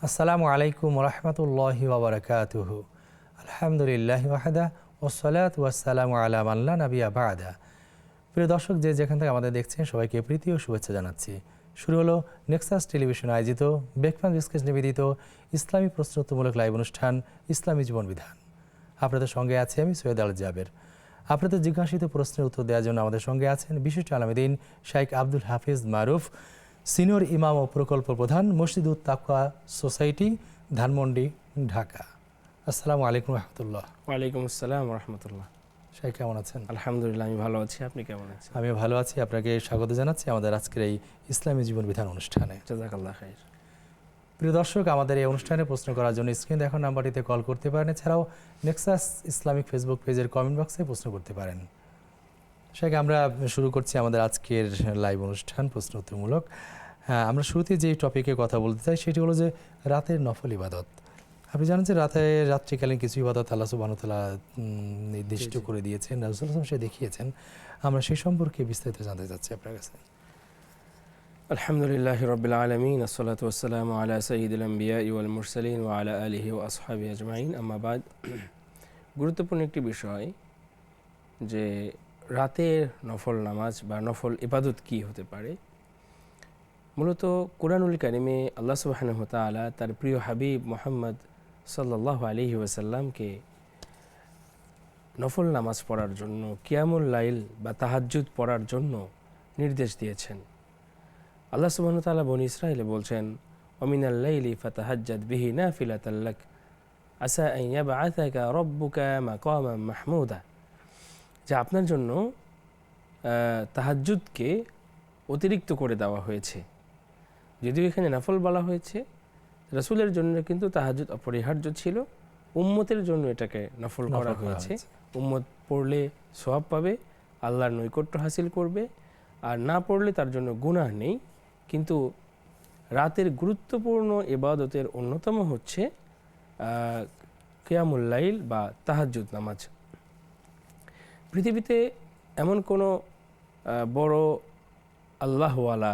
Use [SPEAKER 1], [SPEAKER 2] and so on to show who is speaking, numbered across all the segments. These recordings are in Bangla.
[SPEAKER 1] আসসালামু আলাইকুম রহমতুল্লাহি ওয়া বারাকাতুহু। আলহামদুলিল্লাহি ওয়াহদা ওয়াসসালাতু ওয়াসসালামু আলা মান লা নাবিয়্যা বা'দা। প্রিয় দর্শক, যে যেখান থেকে আমাদের দেখছেন সবাইকে প্রীতি ও শুভেচ্ছা জানাচ্ছি। শুরু হলো নেক্সাস টেলিভিশন আয়োজিত ব্রেকফাস্ট বিস্কেট নিবেদিত ইসলামী প্রশ্নোত্তরমূলক লাইভ অনুষ্ঠান ইসলামী জীবন বিধান। আপনাদের সঙ্গে আছি আমি সৈয়দ আল জাবের। আপনাদের জিজ্ঞাসিত প্রশ্নের উত্তর দেওয়ার জন্য আমাদের সঙ্গে আছেন বিশিষ্ট আলেমদ্বীন শাইখ আব্দুল হাফিজ মারুফ, সিনিয়র ইমাম ও প্রকল্প প্রধান, মসজিদুত তাকওয়া সোসাইটি, ধানমন্ডি, ঢাকা। আসসালামু আলাইকুম রহমতুল্লাহ।
[SPEAKER 2] ওয়ালাইকুম আসসালাম রহমতুল্লাহ।
[SPEAKER 1] শাইখ কেমন আছেন?
[SPEAKER 2] আলহামদুলিল্লাহ, আমি ভালো আছি। আপনি কেমন আছেন?
[SPEAKER 1] আমি ভালো আছি। আপনাকে স্বাগত জানাচ্ছি আমাদের আজকের এই ইসলামী জীবন বিধান অনুষ্ঠানে।
[SPEAKER 2] জাযাকাল্লাহ খাইর।
[SPEAKER 1] প্রিয় দর্শক, আমাদের এই অনুষ্ঠানে প্রশ্ন করার জন্য স্ক্রিন এখন নাম্বারটিতে কল করতে পারেন। এছাড়াও নেক্সাস ইসলামিক ফেসবুক পেজের কমেন্ট বক্সে প্রশ্ন করতে পারেন। শাইখ, আমরা শুরু করছি আমাদের আজকের লাইভ অনুষ্ঠান প্রশ্নোত্তরমূলক। আমরা শুরুতে যে টপিকে কথা বলতে চাই সেটি হলো যে রাতের নফল ইবাদত। আপনি জানেন যে রাত্রিকালীন কিছু ইবাদত আল্লাহ সুবহানাহু ওয়া তাআলা নির্দিষ্ট করে দিয়েছেন, রাসূল সাল্লাল্লাহু আলাইহি ওয়াসাল্লাম দেখিয়েছেন। আমরা সেই সম্পর্কে বিস্তারিত জানতে চাচ্ছি আপনার কাছে।
[SPEAKER 2] আলহামদুলিল্লাহি রাব্বিল আলামিন, আসসালাতু ওয়াসসালামু আলা সাইয়্যিদিল আমবিয়া ওয়াল মুরসালিন ওয়া আলা আলিহি ওয়া আসহাবিহি আজমাইন, আম্মা বাদ। গুরুত্বপূর্ণ একটি বিষয় যে রাতের নফল নামাজ বা নফল ইবাদত কি হতে পারে। মূলত কুরআনুল কারিমে আল্লাহ সুবহানাহু ওয়া তাআলা তার প্রিয় হাবিব মুহাম্মদ সাল্লাল্লাহু আলাইহি ওয়াসাল্লামকে নফল নামাজ পড়ার জন্য, কিয়ামুল লাইল বা তাহাজ্জুদ পড়ার জন্য নির্দেশ দিয়েছেন। আল্লাহ সুবহানাহু ওয়া তাআলা বনী ইসরাঈলে বলছেন, ওয়ামিনাল লাইলি ফাতাহাজ্জাদ বিহি নাফিলাতাল লাক আসা আন ইয়াবআসাকা রাব্বুকা মাকামান মাহমুদা। যে আপনার জন্য তাহাজ্জুদকে অতিরিক্ত করে দেওয়া হয়েছে। যদিও এখানে নফল বলা হয়েছে, রাসূলের জন্য কিন্তু তাহাজ্জুদ অপরিহার্য ছিল, উম্মতের জন্য এটাকে নফল করা হয়েছে। উম্মত পড়লে সওয়াব পাবে, আল্লাহর নৈকট্য হাসিল করবে, আর না পড়লে তার জন্য গুনাহ নেই। কিন্তু রাতের গুরুত্বপূর্ণ ইবাদতের অন্যতম হচ্ছে কিয়ামুল লাইল বা তাহাজ্জুদ নামাজ। পৃথিবীতে এমন কোনো বড় আল্লাহওয়ালা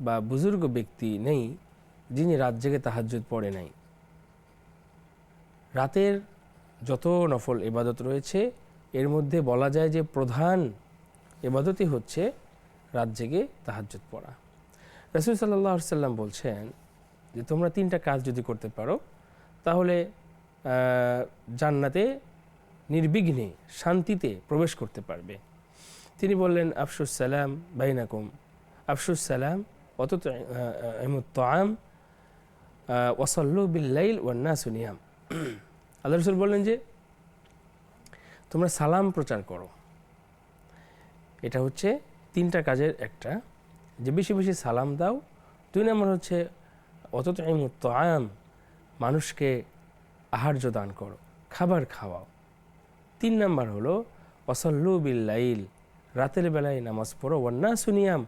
[SPEAKER 2] বা বুজুর্গ ব্যক্তি নেই যিনি রাত জেগে তাহাজ্জুদ পড়ে নাই। রাতের যত নফল ইবাদত রয়েছে এর মধ্যে বলা যায় যে প্রধান ইবাদতই হচ্ছে রাত জেগে তাহাজ্জুদ পড়া। রাসূল সাল্লাল্লাহু আলাইহি ওয়াসাল্লাম বলছেন যে তোমরা তিনটা কাজ যদি করতে পারো তাহলে জান্নাতে নির্বিঘ্নে শান্তিতে প্রবেশ করতে পারবে। তিনি বললেন, আফশুস সালাম বাইনাকুম, আফশুস সালাম ওয়াতুতঈমুত তাআম ওয়াসাল্লু বিল লাইল ওয়ান নাসু নিয়াম। আল্লাহ রাসূল বললেন যে তোমরা সালাম প্রচার করো। এটা হচ্ছে তিনটা কাজের একটা, যে বেশি বেশি সালাম দাও। দুই নম্বর হচ্ছে ওয়াতুতঈমুত তাআম, মানুষকে আহার্য দান করো, খাবার খাওয়াও। তিন নম্বর হলো ওয়াসাল্লু বিল লাইল, রাতের বেলায় নামাজ পড়ো, ওয়ান নাসু নিয়াম,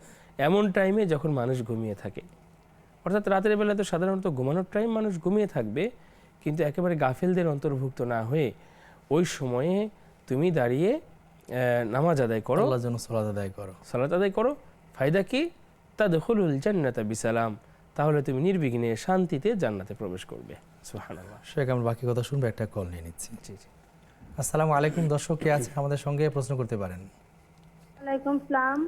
[SPEAKER 2] এমন টাইমে যখন মানুষ ঘুমিয়ে থাকে। অর্থাৎ রাতের বেলায় তো সাধারণত ঘুমানোর টাইম, মানুষ ঘুমিয়ে থাকবে, কিন্তু একেবারে গাফেলদের অন্তর্ভুক্ত না হয়ে ওই সময়ে তুমি দাঁড়িয়ে নামাজ আদায় করো,
[SPEAKER 1] আল্লাহর জন্য সালাত আদায় করো।
[SPEAKER 2] ফায়দা কি? তাদখুলুল জান্নাতা বিসালাম, তাহলে তুমি নির্বিঘ্নে শান্তিতে জান্নাতে প্রবেশ করবে। সুবহানাল্লাহ।
[SPEAKER 1] শাইখ, আমরা বাকি কথা শুনবো, একটা কল নিয়ে নিচ্ছি।
[SPEAKER 2] জি জি।
[SPEAKER 1] আসসালামু আলাইকুম। দর্শক কে আছে আমাদের সঙ্গে, প্রশ্ন করতে পারেন।
[SPEAKER 3] ওয়ালাইকুম সালাম।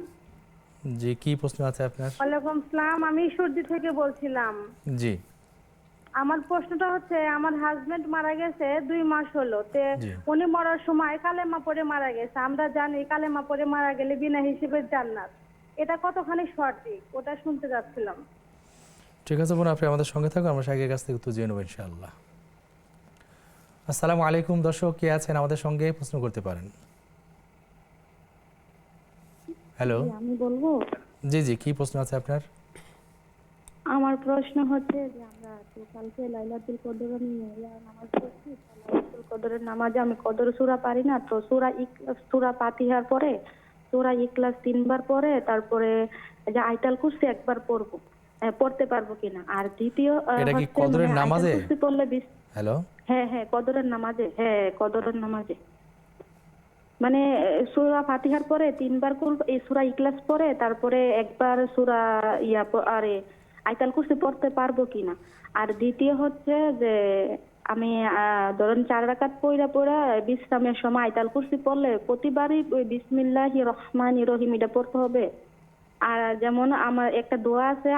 [SPEAKER 1] জি, কি প্রশ্ন আছে আপনার?
[SPEAKER 3] ওয়ালাইকুম সালাম, আমি সর্দি থেকে বলছিলাম।
[SPEAKER 1] জি,
[SPEAKER 3] আমার প্রশ্নটা হচ্ছে, আমার হাজবেন্ড মারা গেছে 2 মাস হলো। উনি মরার সময় কালেমা পড়ে মারা গেছে। আমরা জানি কালেমা পড়ে মারা গেলে বিনা হিসেবে জান্নাত। এটা কতখানি সঠিক, ওটা শুনতে যাচ্ছিলাম।
[SPEAKER 1] ঠিক আছে বোন, আপনি আমাদের সঙ্গে থাকুন, আমরা শাইখের কাছ থেকে উত্তর জেনে নেব ইনশাআল্লাহ। আসসালামু আলাইকুম। দর্শক কে আছেন আমাদের সঙ্গে, প্রশ্ন করতে পারেন। হ্যালো,
[SPEAKER 3] আমি বলবো?
[SPEAKER 1] জি জি, কি প্রশ্ন আছে আপনার?
[SPEAKER 3] আমার প্রশ্ন হচ্ছে যে আমরা তো কালকে লাইলাতুল কদর নিয়ে নামাজ পড়ছি। লাইলাতুল কদরের নামাজে আমি কদর সূরা পারি না, তো সূরা ফাতিহার পরে সূরা ইখলাস 3 বার পরে তারপরে যে আয়াতুল কুরসি একবার পড়তে পারবো কিনা? আর দ্বিতীয়
[SPEAKER 1] এটা কি কদরের নামাজে? হ্যালো,
[SPEAKER 3] হ্যাঁ কদরের নামাজে, কদরের নামাজে মানে সূরা ফাতিহার পরে 3 বার এই সূরা ইখলাস পরে তারপরে একবার সূরা আয়াতুল কুরসি পড়তে পারবো কিনা। আর দ্বিতীয় হচ্ছে যে আমি ধরুন 4 রাকাত পড়া বিশ্রামের সময় আয়াতুল কুরসি পড়লে প্রতিবারই ওই বিসমিল্লাহির রহমানির রহিম এটা পড়তে হবে। আর যেমন আমার একটা দোয়া আছে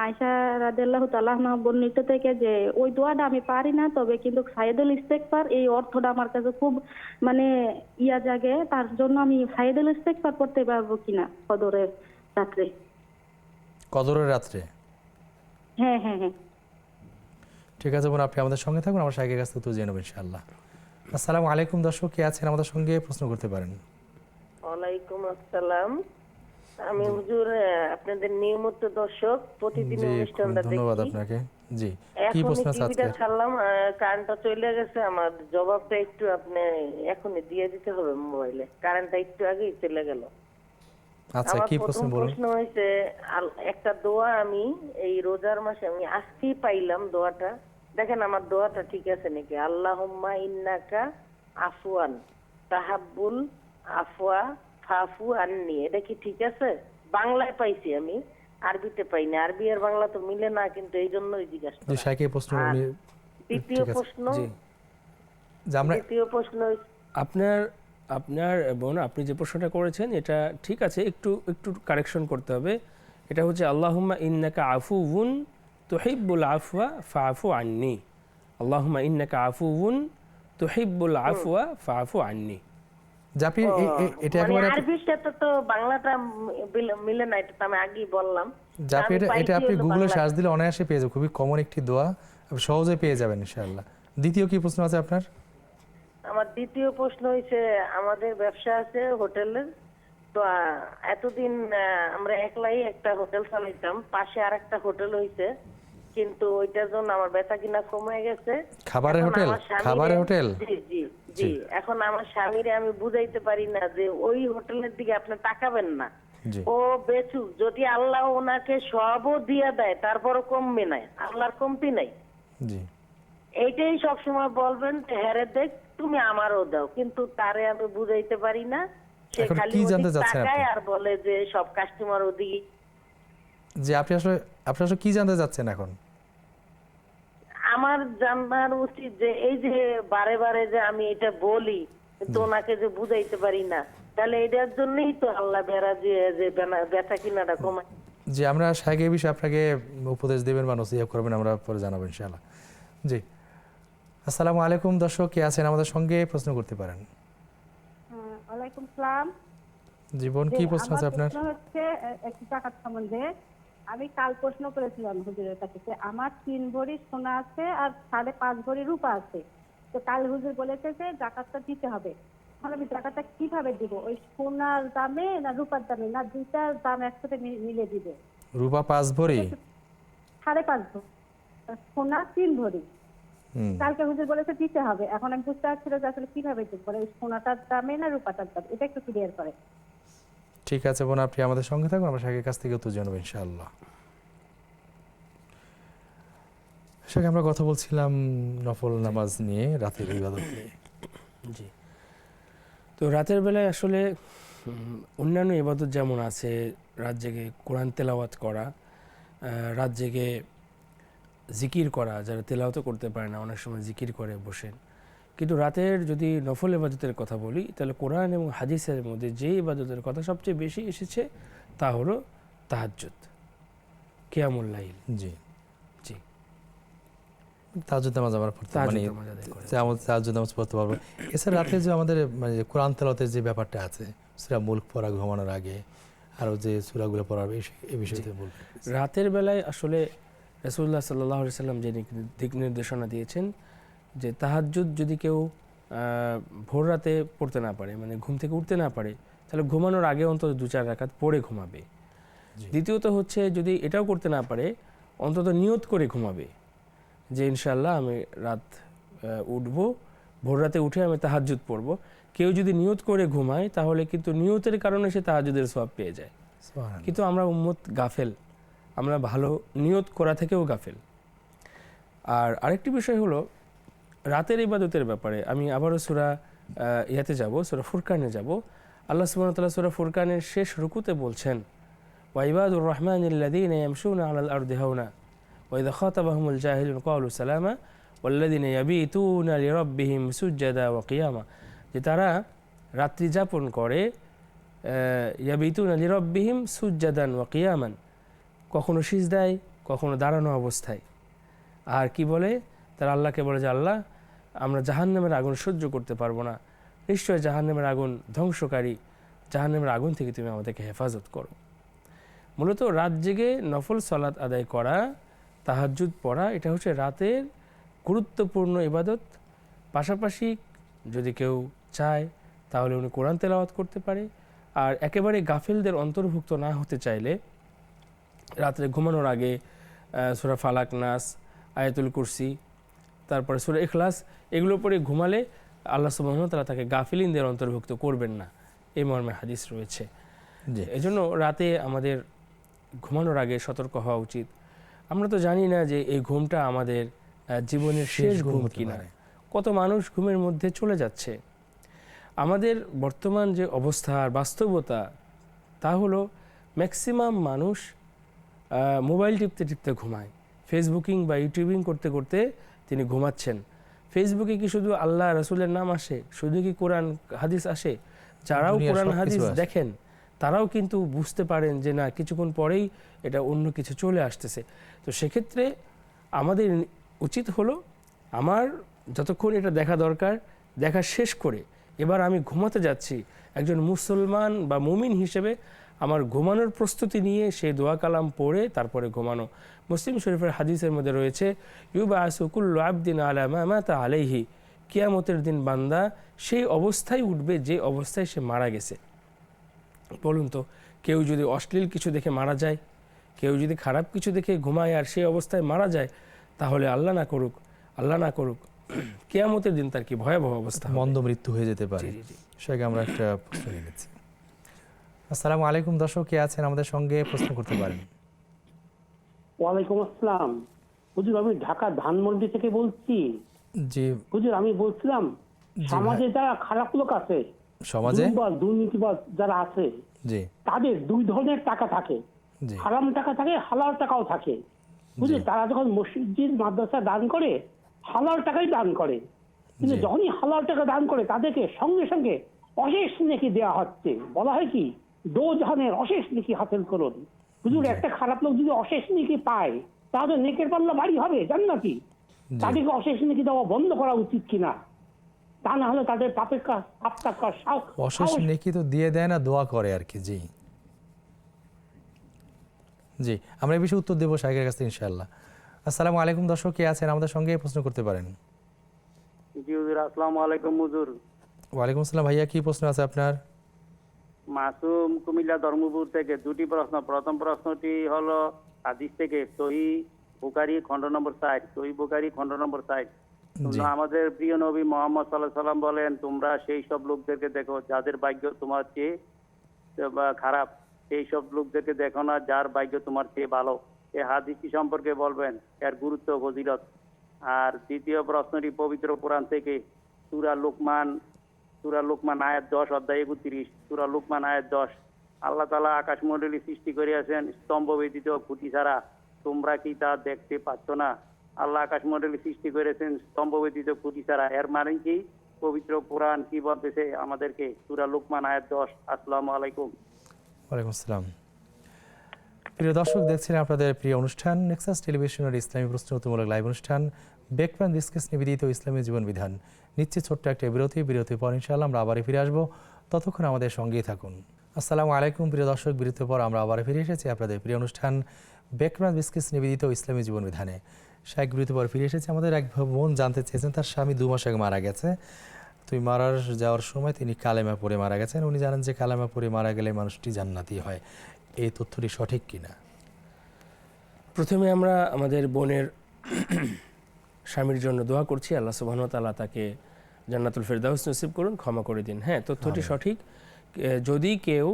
[SPEAKER 3] আয়েশা রাদিয়াল্লাহু তাআলা আনহা বর্ণিত থেকে, যে ওই দোয়াটা আমি পারি না, তবে কিন্তু সাইয়েদুল ইস্তেগফার এই অর্থটা আমার কাছে খুব মানে জাগে, তার জন্য আমি সাইয়েদুল ইস্তেগফার পড়তে পারবো কিনা কদরের রাত্রে।
[SPEAKER 1] কদরের রাত্রে?
[SPEAKER 3] হ্যাঁ হ্যাঁ হ্যাঁ।
[SPEAKER 1] ঠিক আছে বোন, আপনি আমাদের সঙ্গে থাকুন, আমার শাইখের কাছ থেকে উত্তর জেনে নেব ইনশাআল্লাহ। আসসালামু আলাইকুম দর্শক, কে আছেন আমাদের সঙ্গে প্রশ্ন করতে পারেন।
[SPEAKER 4] ওয়ালাইকুম আসসালাম। আমি হুজুর আপনাদের নিয়মিত দর্শক, প্রতিদিন
[SPEAKER 1] জি,
[SPEAKER 4] অনুষ্ঠানটা দেখি।
[SPEAKER 1] ধন্যবাদ আপনাকে। জি, কি
[SPEAKER 4] এখন
[SPEAKER 1] প্রশ্ন আছে
[SPEAKER 4] টিভিটা
[SPEAKER 1] আজকে?
[SPEAKER 4] ছাড়লাম, কারেন্টটা চলে গেছে, আমার জবাবটা একটু আপনি এখনই দিয়ে দিতে হবে মোবাইলে, কারেন্টটা একটু আগেই চলে গেল।
[SPEAKER 1] আচ্ছা,
[SPEAKER 4] আমার
[SPEAKER 1] কি
[SPEAKER 4] প্রথম
[SPEAKER 1] প্রশ্ন বলুন।
[SPEAKER 4] প্রশ্ন হয়েছে, একটা দোয়া আমি এই রোজার মাসে আমি আজকেই পাইলাম দোয়াটা, দেখেন আমার দোয়াটা ঠিক আছে নাকি। আল্লাহুম্মা ইন্নাকা আফওয়ান তাহাব্বুল আফওয়া ফাফু আননি, এটা কি ঠিক আছে? বাংলায় পাইছি আমি, আরবিতে পাইনি। আরবি আর বাংলা তো মিলে না, কিন্তু এই জন্যই জিজ্ঞাসা
[SPEAKER 1] জি,
[SPEAKER 4] করা।
[SPEAKER 1] শাইখের প্রশ্ন
[SPEAKER 4] আর
[SPEAKER 1] উনি
[SPEAKER 4] দ্বিতীয়
[SPEAKER 1] ঠিক আছে।
[SPEAKER 4] প্রশ্ন,
[SPEAKER 2] জি,
[SPEAKER 1] যে আমরা
[SPEAKER 4] দ্বিতীয় প্রশ্ন
[SPEAKER 2] আপনার আপনার বোন আপনি যে প্রশ্নটা করেছেন এটা ঠিক আছে, একটু একটু কারেকশন করতে হবে। এটা হচ্ছে আল্লাহুম্মা ইন্নাকা আফুউন তুহিব্বুল আফওয়া ফাআফু আন্নি। আল্লাহুম্মা ইন্নাকা আফুউন তুহিব্বুল আফওয়া ফাআফু আন্নি।
[SPEAKER 1] জাপি এটা
[SPEAKER 4] মানে
[SPEAKER 1] একেবারে
[SPEAKER 4] আরবির সাথে তো বাংলাটা মিলে না, এটা তো আমি আগেই বললাম।
[SPEAKER 1] জাপি,
[SPEAKER 4] আমি পাইছি
[SPEAKER 1] এটা আপনি
[SPEAKER 4] হলো
[SPEAKER 1] গুগলে
[SPEAKER 4] বাংলা।
[SPEAKER 1] সার্চ দিলে অনায়াসে পেয়ে যাবেন, খুবই কমন একটি দোয়া, আপনি সহজে পেয়ে যাবেন ইনশাআল্লাহ। দ্বিতীয় কি প্রশ্ন আছে আপনার?
[SPEAKER 4] আমার দ্বিতীয় প্রশ্ন হয়েছে, আমাদের ব্যবসা আছে হোটেলের, তো এতদিন আমরা একলাই একটা হোটেল চালাইতাম, পাশে আর একটা হোটেল হইছে, কিন্তু ওইটার জন্য আমার বেচা কিনা কমে গেছে।
[SPEAKER 1] খাবারের
[SPEAKER 4] এখন
[SPEAKER 1] হোটেল?
[SPEAKER 4] আমার স্বামীরে-
[SPEAKER 1] খাবারের হোটেল?
[SPEAKER 4] জি জি জি। এখন আমার স্বামীরে আমি বুঝাইতে পারি না যে ওই হোটেলের দিকে আপনি তাকাবেন না,
[SPEAKER 1] জি,
[SPEAKER 4] ও বেচুক, যদি আল্লাহ ওনাকে সবও দিয়া দেয় তারপরও কমবে নাই, আল্লাহর কমতি নাই।
[SPEAKER 1] জি।
[SPEAKER 4] এইটাই সবসময় বলবেন যে হ্যারে দেখ তুমি আমারও দাও, কিন্তু তারে আমি বুঝাইতে পারি না। সে
[SPEAKER 1] এখন
[SPEAKER 4] খালি
[SPEAKER 1] কি জানতে
[SPEAKER 4] ওদিক
[SPEAKER 1] চাচ্ছেন
[SPEAKER 4] তাকায়
[SPEAKER 1] আপনি?
[SPEAKER 4] আর বলে যে সব কাস্টমার ওদিকে।
[SPEAKER 1] যে আপনি আসলে কি জানতে চাচ্ছেন এখন?
[SPEAKER 4] আমার জানার উচিত যে এই যে বারে বারে যে আমি এটা বলি, কিন্তু ওনাকে যে বুঝাইতে পারি না, তাহলে এটার জন্যই তো আল্লাহ বেড়া দিয়ে যে বেচা কিনাটা কমায়।
[SPEAKER 1] যে আমরা শাইখের বিষয়ে আপনাকে উপদেশ দেবেন বা নসিহত করবেন, আমরা পরে জানাবো ইনশাআল্লাহ। জি, আসসালামু আলাইকুম দর্শক, কে আছেন আমাদের সঙ্গে প্রশ্ন করতে পারেন।
[SPEAKER 3] ওয়ালাইকুম সালাম।
[SPEAKER 1] জীবন, কি প্রশ্ন আছে আপনার?
[SPEAKER 3] প্রশ্ন হচ্ছে একটু টাকার সম্বন্ধে। আমি কাল প্রশ্ন করেছিলাম হুজুরের কাছে যে আমার 3 ভরি সোনা আছে আর 5.5 ভরি রূপা আছে, তো কাল হুজুর বলেছে যে জাকাতটা দিতে হবে। তাহলে আমি জাকাতটা কিভাবে দিব? ওই সোনার দামে না রূপার দামে, না দুইটার দাম একসাথে মিলে দিব?
[SPEAKER 1] রূপা 5 ভরি,
[SPEAKER 3] 5.5 ভরি, সোনা 3 ভরি।
[SPEAKER 1] হুম,
[SPEAKER 3] কালকে হুজুর বলেছে দিতে হবে, এখন আমি বুঝতে পারছি না যে আসলে কিভাবে দিব, ওই সোনাটার দামে না রূপাটার দামে, এটা একটু ক্লিয়ার করে।
[SPEAKER 1] ঠিক আছে বোন, আপনি আমাদের সঙ্গে থাকুন, আমরা শাইখের কাছ থেকে উত্তর জানাবো ইনশাআল্লাহ। শাইখ, আমরা কথা বলছিলাম নফল নামাজ নিয়ে, রাতের ইবাদত নিয়ে।
[SPEAKER 2] জি, তো রাতের বেলায় আসলে অন্যান্য ইবাদত যেমন আছে, রাত জেগে কোরআন তেলাওয়াত করা, রাত জেগে জিকির করা, যারা তেলাওয়াতও করতে পারে না অনেক সময় জিকির করে বসেন। কিন্তু রাতের যদি নফল ইবাদতের কথা বলি, তাহলে কোরআন এবং হাদিসের মধ্যে যে ইবাদতের কথা সবচেয়ে বেশি এসেছে তা হলো তাহাজ্জুদ, কিয়ামুল লাইল।
[SPEAKER 1] জি,
[SPEAKER 2] জি,
[SPEAKER 1] তাহাজ্জুদ নামাজ আমরা পড়তে
[SPEAKER 2] তাহাজ্জুদ
[SPEAKER 1] মানে
[SPEAKER 2] নামাজ আদায় করে।
[SPEAKER 1] তাহাজ্জুদ নামাজ পড়তে পারবো। এছাড়া রাতে যে আমাদের মানে যে কোরআন তেলাওয়াতের যে ব্যাপারটা আছে, সূরা মুলক পড়া ঘুমানোর আগে, আরও যে সূরাগুলো পড়া এই বিষয়তে বলবেন।
[SPEAKER 2] রাতের বেলায় আসলে রাসূলুল্লাহ সাল্লাল্লাহু আলাইহি সাল্লাম যে দিক নির্দেশনা দিয়েছেন যে তাহাজ্জুদ যদি কেউ ভোর রাতে পড়তে না পারে, মানে ঘুম থেকে উঠতে না পারে, তাহলে ঘুমানোর আগে অন্তত 2-4 রাকাত পড়ে ঘুমাবে। দ্বিতীয়ত হচ্ছে যদি এটাও করতে না পারে, অন্তত নিয়ত করে ঘুমাবে যে ইনশাআল্লাহ আমি রাত উঠবো, ভোর রাতে উঠে আমি তাহাজ্জুদ পড়বো। কেউ যদি নিয়ত করে ঘুমায় তাহলে কিন্তু নিয়তের কারণে সে তাহাজ্জুদের সওয়াব পেয়ে যায়।
[SPEAKER 1] সুবহানাল্লাহ।
[SPEAKER 2] কিন্তু আমরা উম্মত গাফেল, আমরা ভালো নিয়ত করা থেকেও গাফেল। আর আরেকটি বিষয় হলো রাতের ইবাদতের ব্যাপারে, আমি আবারও সূরা ইয়াতে যাব, সূরা ফুরকানে যাব। আল্লাহ সুবহানাহু ওয়া তাআলা সূরা ফুরকানের শেষ রুকুতে বলছেন, ওয়া ইবাদুর রহমানিল্লাযীনা ইয়ামশুনা আলাল আরদি হাওনা ওয়াইদা খাতাবাহুমুল জাহিলুন ক্বালু সালামা ওয়াল্লাযিনা ইয়াবিতুনা লিরাব্বিহিম সুজদাা ওয়া কিয়ামা, যে তারা রাত্রি যাপন করে ইয়াবিতুনা লিরাব্বিহিম সুজদান ওয়া কিয়ামান, কখনো সিজদায় কখনো দাঁড়ানো অবস্থায়। আর কি বলে, তারা আল্লাহকে বলে যে আল্লাহ, আমরা জাহান্নামের আগুন সহ্য করতে পারবো না, নিশ্চয় জাহান্নামের আগুন ধ্বংসকারী, জাহান্নামের আগুন থেকে তুমি আমাদেরকে হেফাজত করো। মূলত রাত জেগে নফল সালাত আদায় করা, তাহাজ্জুদ পড়া, এটা হচ্ছে রাতের গুরুত্বপূর্ণ ইবাদত। পাশাপাশি যদি কেউ চায় তাহলে উনি কোরআন তেলাওয়াত করতে পারে। আর একেবারে গাফিলদের অন্তর্ভুক্ত না হতে চাইলে রাত্রে ঘুমানোর আগে সূরা ফালাক, নাস, আয়াতুল কুরসি, তারপরে সূরা ইখলাস, এগুলো পরে ঘুমালে আল্লাহ সুবহানাহু ওয়া তাআলা তাকে গাফিলিনদের অন্তর্ভুক্ত করবেন না, এই মর্মে হাদিস রয়েছে। এজন্য রাতে আমাদের ঘুমানোর আগে সতর্ক হওয়া উচিত। আমরা তো জানি না যে এই ঘুমটা আমাদের জীবনের শেষ ঘুম কিনা। কত মানুষ ঘুমের মধ্যে চলে যাচ্ছে। আমাদের বর্তমান যে অবস্থা আর বাস্তবতা, তা হলো ম্যাক্সিমাম মানুষ মোবাইল টিপতে টিপতে ঘুমায়, ফেসবুকিং বা ইউটিউবিং করতে করতে তিনি ঘুমাচ্ছেন। ফেসবুকে কি শুধু আল্লাহ রাসূলের নাম আসে, শুধু কি কোরআন হাদিস আসে? যারাও কোরআন হাদিস দেখেন তারাও কিন্তু বুঝতে পারেন যে না, কিছুক্ষণ পরেই এটা অন্য কিছু চলে আসতেছে। তো সেক্ষেত্রে আমাদের উচিত হলো, আমার যতক্ষণ এটা দেখা দরকার দেখা শেষ করে এবার আমি ঘুমাতে যাচ্ছি, একজন মুসলমান বা মুমিন হিসেবে আমার ঘুমানোর প্রস্তুতি নিয়ে সেই দোয়া কালাম পড়ে তারপরে ঘুমানো। মুসলিম শরীফের হাদিসের মধ্যে রয়েছে, ইউবাসু কুল্লু আবদিন আলা মা মাতা আলাইহি, কিয়ামতের দিন বান্দা সেই অবস্থায় উঠবে যে অবস্থায় সে মারা গেছে। বলুন তো, কেউ যদি অশ্লীল কিছু দেখে মারা যায়, কেউ যদি খারাপ কিছু দেখে ঘুমায় আর সেই অবস্থায় মারা যায়, তাহলে আল্লাহ না করুক কিয়ামতের দিন তার কি ভয়াবহ অবস্থা,
[SPEAKER 1] মন্দ মৃত্যু হয়ে যেতে পারে। সেটাকে আমরা একটা প্রশ্ন নিয়েছি। আসসালামু আলাইকুম, দর্শক কে আছেন আমাদের সঙ্গে, প্রশ্ন করতে পারেন।
[SPEAKER 5] ওয়ালাইকুম আসসালাম হুজুর, আমি ঢাকা ধানমন্ডি থেকে বলছি।
[SPEAKER 1] জি
[SPEAKER 5] হুজুর, আমি বলছিলাম সমাজে যারা খারাপ লোক আছে,
[SPEAKER 1] সমাজে
[SPEAKER 5] দুর্নীতিবাজ যারা আছে,
[SPEAKER 1] জি
[SPEAKER 5] তাদের দুই ধরনের টাকা থাকে,
[SPEAKER 1] জি
[SPEAKER 5] হারাম টাকা থাকে, হালাল টাকাও থাকে। বুঝলি, তারা যখন মসজিদ মাদ্রাসা দান করে হালাল টাকাই দান করে, কিন্তু যখনই হালাল টাকা দান করে তাদেরকে সঙ্গে সঙ্গে অশেষ নেকি দেওয়া হচ্ছে। বলা হয় কি, দো জাহানের অশেষ নেকি হাসিল করুন। হুজুর, একটা খারাপ লোক যদি অশেষ নেকি পায় তাহলে নেকের পাল্লা বাড়ি হবে জান্নাতি। তাদেরকে অশেষ নেকি দেওয়া বন্ধ করা উচিত কিনা? তা না হলে তাদের পাপের কাজ
[SPEAKER 1] অশেষ নেকি তো দিয়ে দেয় না, দোয়া করে আর কি। জি জি, আমরা এই বিষয়ে উত্তর দেবো শাইখের কাছে ইনশাআল্লাহ। আসসালামু আলাইকুম, দর্শক কে আছেন আমাদের সঙ্গে, প্রশ্ন করতে পারেন।
[SPEAKER 6] জি হুজুর, আসসালামু আলাইকুম হুজুর।
[SPEAKER 1] ওয়ালাইকুম আসসালাম ভাইয়া, কি প্রশ্ন আছে আপনার?
[SPEAKER 6] মাসুম, কুমিল্লা ধর্মপুর থেকে। দুটি প্রশ্ন। প্রথম প্রশ্নটি হলো হাদিস থেকে, সহিহ বুখারী খণ্ড নম্বর 60, সহিহ বুখারী খণ্ড নম্বর 60। আমাদের প্রিয় নবী মুহাম্মদ সাল্লাল্লাহু আলাইহি সাল্লাম বলেন, তোমরা সেই সব লোকদেরকে দেখো যাদের ভাগ্য তোমার চেয়ে খারাপ, সেই সব লোকদেরকে দেখো না যার ভাগ্য তোমার চেয়ে ভালো। এই হাদিসটি সম্পর্কে বলবেন, এর গুরুত্ব ফজিলত। আর দ্বিতীয় প্রশ্নটি পবিত্র কোরআন থেকে, সূরা লুকমান আয়াত 10, অধ্যায় 31, সূরা লুকমান আয়াত 10। আল্লাহ তাআলা আকাশমণ্ডলী সৃষ্টি করিয়াছেন স্তম্ভ ব্যতীত খুঁটি ছাড়া, তোমরা কি তা দেখতে পাচ্ছ না? আল্লাহ আকাশমণ্ডলী সৃষ্টি করেছেন স্তম্ভ ব্যতীত খুঁটি ছাড়া। এর মানে কি? পবিত্র কোরআন কি বলতেছে আমাদেরকে? সূরা লুকমান আয়াত 10। আসসালামু আলাইকুম।
[SPEAKER 1] ওয়ালাইকুম আসসালাম। প্রিয় দর্শক, দেখছেন আপনাদের প্রিয় অনুষ্ঠান নেক্সাস টেলিভিশনের ইসলামী প্রশ্নোত্তরমূলক লাইভ অনুষ্ঠান বেকম্যান ডিসকাস নিবেদিত ইসলামী জীবন বিধান। নিচ্ছে ছোট্ট একটা বিরতির পর ইনশাআল্লাহ আমরা আবার ফিরে আসবো, ততক্ষণ আমাদের সঙ্গেই থাকুন। আসসালামু আলাইকুম প্রিয় দর্শক, বিরতির পর আমরা আবার ফিরে এসেছি আপনাদের প্রিয় অনুষ্ঠান বেকম্যান ডিসকাস নিবেদিত ইসলামী জীবন বিধানে। শাইখ বিরতির পর ফিরে এসেছে। আমাদের এক বোন জানতে চেয়েছেন, তার স্বামী 2 মাস আগে মারা গেছে। মারা যাওয়ার সময় তিনি কালেমা পড়ে মারা গেছেন। উনি জানেন যে কালেমা পড়ে মারা গেলে মানুষটি জান্নাতি হয়, এই তথ্যটি সঠিক কিনা?
[SPEAKER 2] প্রথমে আমরা আমাদের বোনের স্বামীর জন্য দোয়া করছি, আল্লাহ সুবহানাহু ওয়া তাআলা তাকে জান্নাতুল ফেরদাউস নসিব করুন, ক্ষমা করে দিন। হ্যাঁ, তথ্যটি সঠিক। যদি কেউ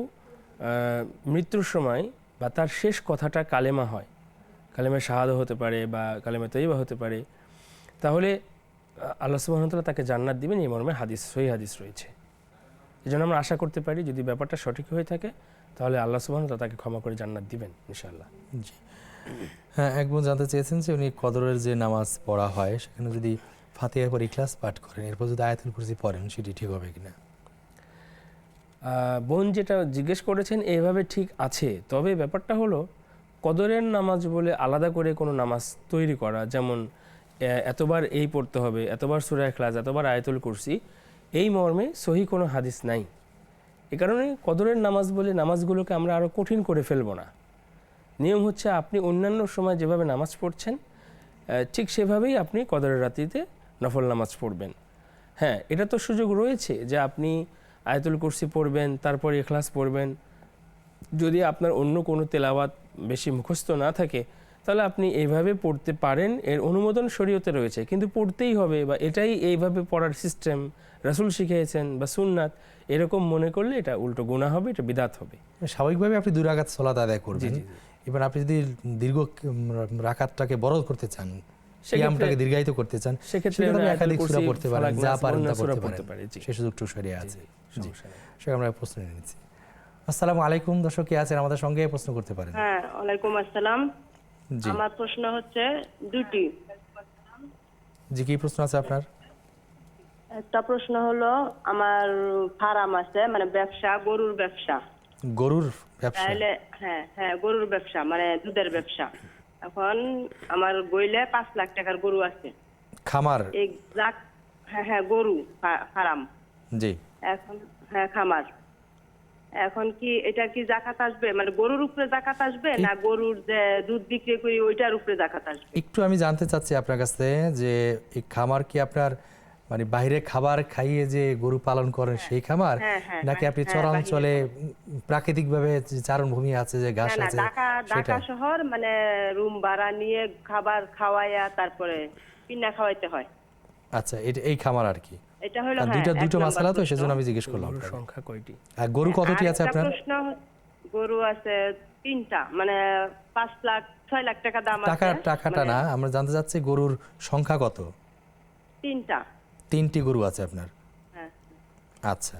[SPEAKER 2] মৃত্যুর সময় বা তার শেষ কথাটা কালেমা হয়, কালেমা শাহাদা হতে পারে বা কালেমা তৈয়বা হতে পারে, তাহলে আল্লাহ সুবহানাহু ওয়া তাআলা তাকে জান্নাত দিবেন, এই মর্মে সহিহ হাদিস রয়েছে। এই জন্য আমরা আশা করতে পারি যদি ব্যাপারটা সঠিক হয়ে থাকে তাহলে আল্লাহ সুবহানাহু ওয়া তাআলা তাকে ক্ষমা করে জান্নাত দিবেন ইনশাআল্লাহ।
[SPEAKER 1] জি হ্যাঁ, এক বোন জানতে চেয়েছেন যে উনি কদরের যে নামাজ পড়া হয় সেখানে যদি ফাতিহার পর ইখলাস পাঠ করেন, এরপর যদি আয়াতুল কুরসি পড়েন সেটি ঠিক হবে কিনা?
[SPEAKER 2] বোন যেটা জিজ্ঞেস করেছেন এভাবে ঠিক আছে, তবে ব্যাপারটা হলো কদরের নামাজ বলে আলাদা করে কোনো নামাজ তৈরি করা, যেমন এতবার এই পড়তে হবে, এতবার সূরা ইখলাস, এতবার আয়াতুল কুরসি, এই মর্মে সহি কোনো হাদিস নাই। এ কারণে কদরের নামাজ বলে নামাজগুলোকে আমরা আরও কঠিন করে ফেলবো না। নিয়ম হচ্ছে আপনি অন্যান্য সময় যেভাবে নামাজ পড়ছেন ঠিক সেভাবেই আপনি কদরের রাত্রিতে নফল নামাজ পড়বেন। হ্যাঁ, এটা তো সুযোগ রয়েছে যে আপনি আয়াতুল কুরসি পড়বেন, তারপর ইখলাস পড়বেন। যদি আপনার অন্য কোনো তেলাওয়াত বেশি মুখস্থ না থাকে তাহলে আপনি এইভাবে পড়তে পারেন, এর অনুমোদন শরীয়তে রয়েছে, কিন্তু পড়তেই হবে বা এটাই এইভাবে পড়ার সিস্টেম রাসূল শিখিয়েছেন বা সুন্নাত, এরকম মনে করলে এটা উল্টো গুনাহ হবে, এটা বিদআত হবে।
[SPEAKER 1] স্বাভাবিকভাবে আপনি 2 রাকাত সালাত আদায় করবেন। এবার আপনি যদি দীর্ঘ রাকাতটাকে বড় করতে চান, কিয়ামটাকে দীর্ঘায়িত করতে চান,
[SPEAKER 2] সেক্ষেত্রে
[SPEAKER 1] আপনি একাধিক সূরা পড়তে পারেন, যা পারেন তা
[SPEAKER 2] সূরা
[SPEAKER 1] পড়তে পারেন।
[SPEAKER 2] জি।
[SPEAKER 1] সেই সুযোগটু শরীয়তে আছে। জি,
[SPEAKER 2] সমস্যা নেই।
[SPEAKER 1] সেটা আমরা প্রশ্ন নিয়ে নিচ্ছি। আসসালামু আলাইকুম, দর্শক কে আছেন আমাদের সঙ্গে প্রশ্ন করতে পারেন।
[SPEAKER 7] হ্যাঁ, ওয়ালাইকুম আসসালাম।
[SPEAKER 1] জি
[SPEAKER 7] আমার প্রশ্ন হচ্ছে দুটি।
[SPEAKER 1] জি, কি প্রশ্ন আছে আপনার?
[SPEAKER 7] একটা প্রশ্ন হলো, আমার ফার্ম আছে, মানে ব্যবসা, গরুর ব্যবসা।
[SPEAKER 1] গরুর ব্যবসা?
[SPEAKER 7] তাহলে হ্যাঁ গরুর ব্যবসা, মানে দুধের ব্যবসা। এখন আমার গইলে 5 লাখ টাকার গরু আছে।
[SPEAKER 1] খামার?
[SPEAKER 7] হ্যাঁ গরু ফার্ম।
[SPEAKER 1] জি।
[SPEAKER 7] এখন খামার। এখন কি এটা কি যাকাত আসবে, মানে গরুর উপরে যাকাত আসবে না গরুর যে দুধ বিক্রি করি ওইটার উপরে যাকাত আসবে?
[SPEAKER 1] একটু আমি জানতে চাচ্ছি আপনার কাছে যে এই খামার কি আপনার মানে বাইরে খাবার খাইয়ে যে গরু পালন করেন সেই খামার, নাকি আপনি চরাঞ্চলে প্রাকৃতিকভাবে যে চারণভূমি আছে, যে ঘাস
[SPEAKER 7] না,
[SPEAKER 1] আছে সেটা?
[SPEAKER 7] ঢাকা শহর, মানে রুম ভাড়া নিয়ে খাবার খাওয়াইয়া তারপরে কিনা খাওয়াইতে হয়।
[SPEAKER 1] আচ্ছা, এটা এই খামার আর কি।
[SPEAKER 7] এটা হলো
[SPEAKER 1] দুটো মাসালা, তো সেজন্য আমি জিজ্ঞেস করলাম।
[SPEAKER 2] গরুর সংখ্যা কয়টি?
[SPEAKER 1] আর গরু কতটি আছে আপনার?
[SPEAKER 7] প্রশ্ন, গরু আছে 3টা, মানে 5 লাখ 6 লাখ টাকা দাম আছে।
[SPEAKER 1] টাকাটা না, আমরা জানতে চাচ্ছি গরুর সংখ্যা কত?
[SPEAKER 7] 3টা।
[SPEAKER 1] 3টি গরু আছে আপনার?
[SPEAKER 7] হ্যাঁ।
[SPEAKER 1] আচ্ছা,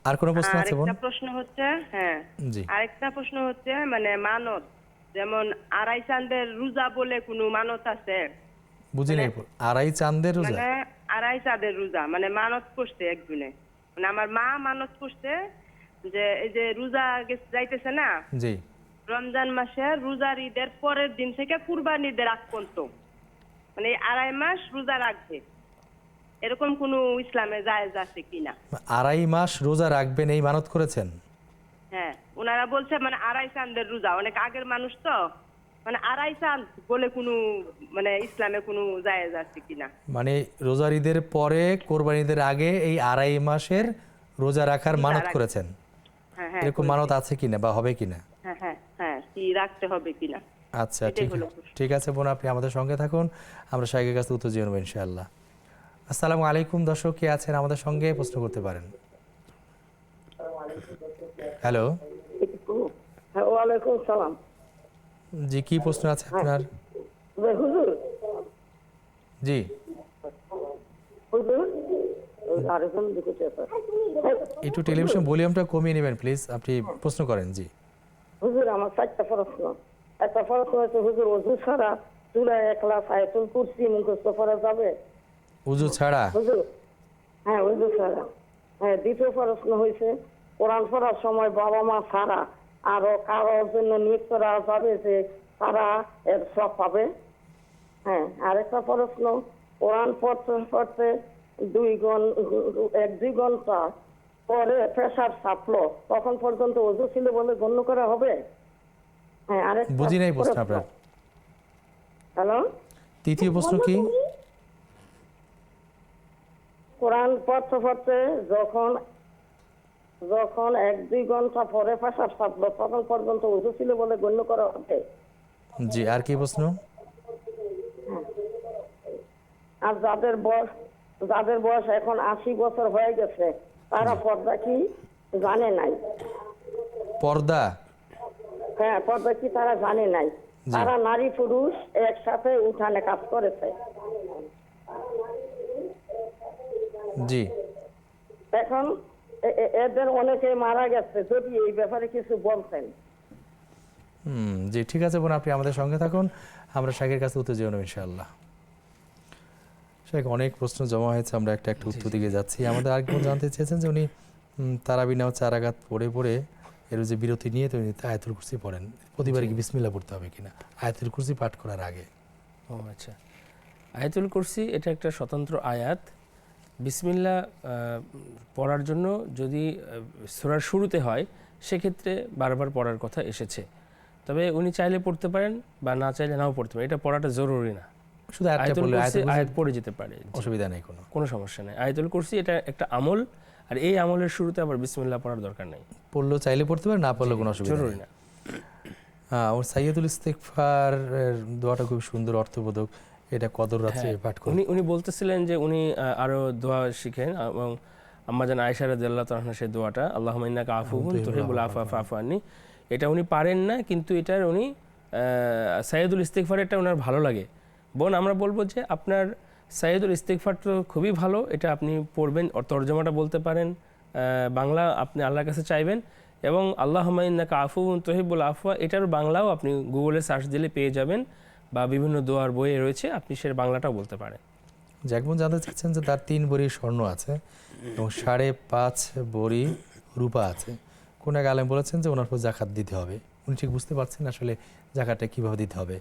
[SPEAKER 1] আর কোনো প্রশ্ন আছে বোন?
[SPEAKER 7] আরেকটা প্রশ্ন হচ্ছে,
[SPEAKER 1] জি,
[SPEAKER 7] আরেকটা প্রশ্ন হচ্ছে, মানে মানত, যেমন আড়াই চাঁদের রোজা বলে কোনো মানত আছে?
[SPEAKER 1] বুঝি নাই। আড়াই চাঁদের রোজা?
[SPEAKER 7] মানে আড়াই চাঁদের রোজা, মানে মানত করছে একজনে, মানে আমার মা মানত করছে যে এই যে রোজা যাইতেছে না,
[SPEAKER 1] জি,
[SPEAKER 7] রমজান মাসে রোজার ঈদের পরের দিন থেকে কুরবানি ঈদের আগ পর্যন্ত, মানে এই 2.5 মাস রোজা রাখবে, এরকম কোন ইসলামে জায়েজ আছে কিনা?
[SPEAKER 1] 2.5 মাস রোজা রাখবেন এই মানত করেছেন?
[SPEAKER 7] হ্যাঁ, ওনারা বলছে মানে আড়াই চাঁদের রোজা, অনেক আগের মানুষ তো, মানে আড়াই চাঁদ বলে কোনো, মানে ইসলামে কোনো জায়েজ আছে কিনা?
[SPEAKER 1] মানে রোজার ঈদের পরে কোরবানি ঈদের আগে এই 2.5 মাসের রোজা রাখার মানত করেছেন?
[SPEAKER 7] হ্যাঁ,
[SPEAKER 1] এরকম মানত আছে কিনা বা হবে কিনা?
[SPEAKER 7] হ্যাঁ, কি রাখতে হবে কিনা?
[SPEAKER 1] আচ্ছা, ঠিক আছে বোন, আপনি আমাদের সঙ্গে থাকুন, আমরা শাইখের কাছে উত্তর জেনে নেব ইনশাআল্লাহ। আসসালামু আলাইকুম, দর্শক কে আছেন আমাদের সঙ্গে প্রশ্ন করতে পারেন। হ্যালো।
[SPEAKER 8] ওয়ালাইকুম সালাম।
[SPEAKER 1] জি, কি প্রশ্ন আছে আপনার?
[SPEAKER 8] হুজুর,
[SPEAKER 1] জি,
[SPEAKER 8] হুজুর,
[SPEAKER 1] একটু টেলিভিশন ভলিউমটা কমিয়ে নেবেন প্লিজ, আপনি প্রশ্ন করেন। জি
[SPEAKER 8] হুজুর, আমার 4টা প্রশ্ন। একটা প্রশ্ন হচ্ছে, হুজুর, ওযু ছাড়া সূরা ইখলাস, আয়াতুল কুরসি মুখস্থ করা যাবে?
[SPEAKER 1] উযু ছাড়া?
[SPEAKER 8] হুজুর, হ্যাঁ ওযু ছাড়া। হ্যাঁ, দ্বিতীয় প্রশ্ন হয়েছে, কোরআন পড়ার সময় বাবা মা ছাড়া আরো কারোর জন্য নিয়োগ করা যাবে যে তারা এর সব পাবে? হ্যাঁ, আরেকটা প্রশ্ন, কোরআন পড়তে 1-2 ঘন্টা পরে প্রেসার চাপলো, তখন পর্যন্ত ওযু ছিল বলে গণ্য করা হবে? হ্যাঁ, আরেকটা
[SPEAKER 1] বুঝি নাই প্রশ্ন আপনার।
[SPEAKER 8] হ্যালো,
[SPEAKER 1] তৃতীয় প্রশ্ন কি?
[SPEAKER 8] কোরআন পড়তে যখন 1-2 ঘন্টা পরে প্রেসার চাপলো, তখন পর্যন্ত ওযু ছিল বলে গণ্য করা হবে?
[SPEAKER 1] জি, আর কি প্রশ্ন?
[SPEAKER 8] আর যাদের বয়স এখন 80 বছর হয়ে গেছে, তারা পর্দা কি জানে নাই?
[SPEAKER 1] পর্দা?
[SPEAKER 8] হ্যাঁ, পর্দা কি তারা জানে নাই? তারা নারী পুরুষ একসাথে উঠানে কাজ করেছে।
[SPEAKER 1] জি,
[SPEAKER 8] এখন এদের অনেকে মারা গেছে, যদি এই ব্যাপারে কিছু বলতেন।
[SPEAKER 1] জি ঠিক আছে বোন, আপনি আমাদের সঙ্গে থাকুন, আমরা শাইখের কাছে উত্তর জেনে নেব ইনশাআল্লাহ। শাইখ, অনেক প্রশ্ন জমা হয়েছে, আমরা একটা উত্তর দিকে যাচ্ছি। আমাদের আরেক বোন জানতে চেয়েছেন যে উনি তারাবি নামাজ 4 রাকাত পড়ে এর যে বিরতি নিয়ে তো উনি আয়াতুল কুরসি পড়েন, প্রতিবারই কি বিসমিল্লাহ পড়তে হবে কিনা আয়াতুল কুরসি পাঠ করার আগে?
[SPEAKER 2] ও আচ্ছা, আয়াতুল কুরসি এটা একটা স্বতন্ত্র আয়াত। বিসমিল্লাহ পড়ার জন্য যদি সূরার শুরুতে হয় সেক্ষেত্রে বারবার পড়ার কথা এসেছে, তবে উনি চাইলে পড়তে পারেন বা না চাইলে নাও পড়তে পারেন, এটা পড়াটা জরুরি না।
[SPEAKER 1] শুধু
[SPEAKER 2] আয়াতুল কুরসি আয়াত পড়ে যেতে পারে,
[SPEAKER 1] অসুবিধা নেই,
[SPEAKER 2] কোনো সমস্যা নেই। আয়াতুল কুরসি এটা একটা আমল, আর এই আমলের শুরুতে আবার বিসমিল্লাহ পড়ার দরকার নেই।
[SPEAKER 1] পড়লেও চাইলে পড়তে পারে, না পড়লেও কোনো অসুবিধা
[SPEAKER 2] জরুরি
[SPEAKER 1] নেই।
[SPEAKER 2] না।
[SPEAKER 1] ওর সাইয়্যিদুল ইস্তিগফার দোয়াটা খুব সুন্দর অর্থবোধক, এটা কদর রাতে পাঠ করেন।
[SPEAKER 2] উনি বলতেছিলেন যে উনি আরো দোয়া শিখেন, এবং আম্মাজান আয়েশা রাদিয়াল্লাহু তাআলা আনহা সেই দোয়াটা, আল্লাহুম্মা ইন্নাকা আফুউন তুহিব্বুল আফওয়া ফা'ফু আন্নি, এটা উনি পারেন না, কিন্তু এটার উনি সাইয়্যিদুল ইস্তিগফারটা ওনার ভালো লাগে। বোন, আমরা বলবো যে আপনার সাইয়্যিদুল ইস্তিগফার তো খুবই ভালো, এটা আপনি পড়বেন, তর্জমাটা বলতে পারেন, বাংলা আপনি আল্লাহর কাছে চাইবেন, এবং আল্লাহুম্মা ইন্নাকা আফুউন তুহিব্বুল আফওয়া এটার বাংলাও আপনি গুগলে সার্চ দিলে পেয়ে যাবেন, বা বিভিন্ন দোয়ার বইয়ে রয়েছে, আপনি সে বাংলাটাও বলতে পারেন।
[SPEAKER 1] জ্যাকবন জানতে চাচ্ছেন যে তার 3 ভরি স্বর্ণ আছে এবং 5.5 ভরি রূপা আছে, কোন এক আলেম বলেছেন যে ওনার উপর জাকাত দিতে হবে, উনি ঠিক বুঝতে পারছেন আসলে জাকাতটা কিভাবে দিতে হবে,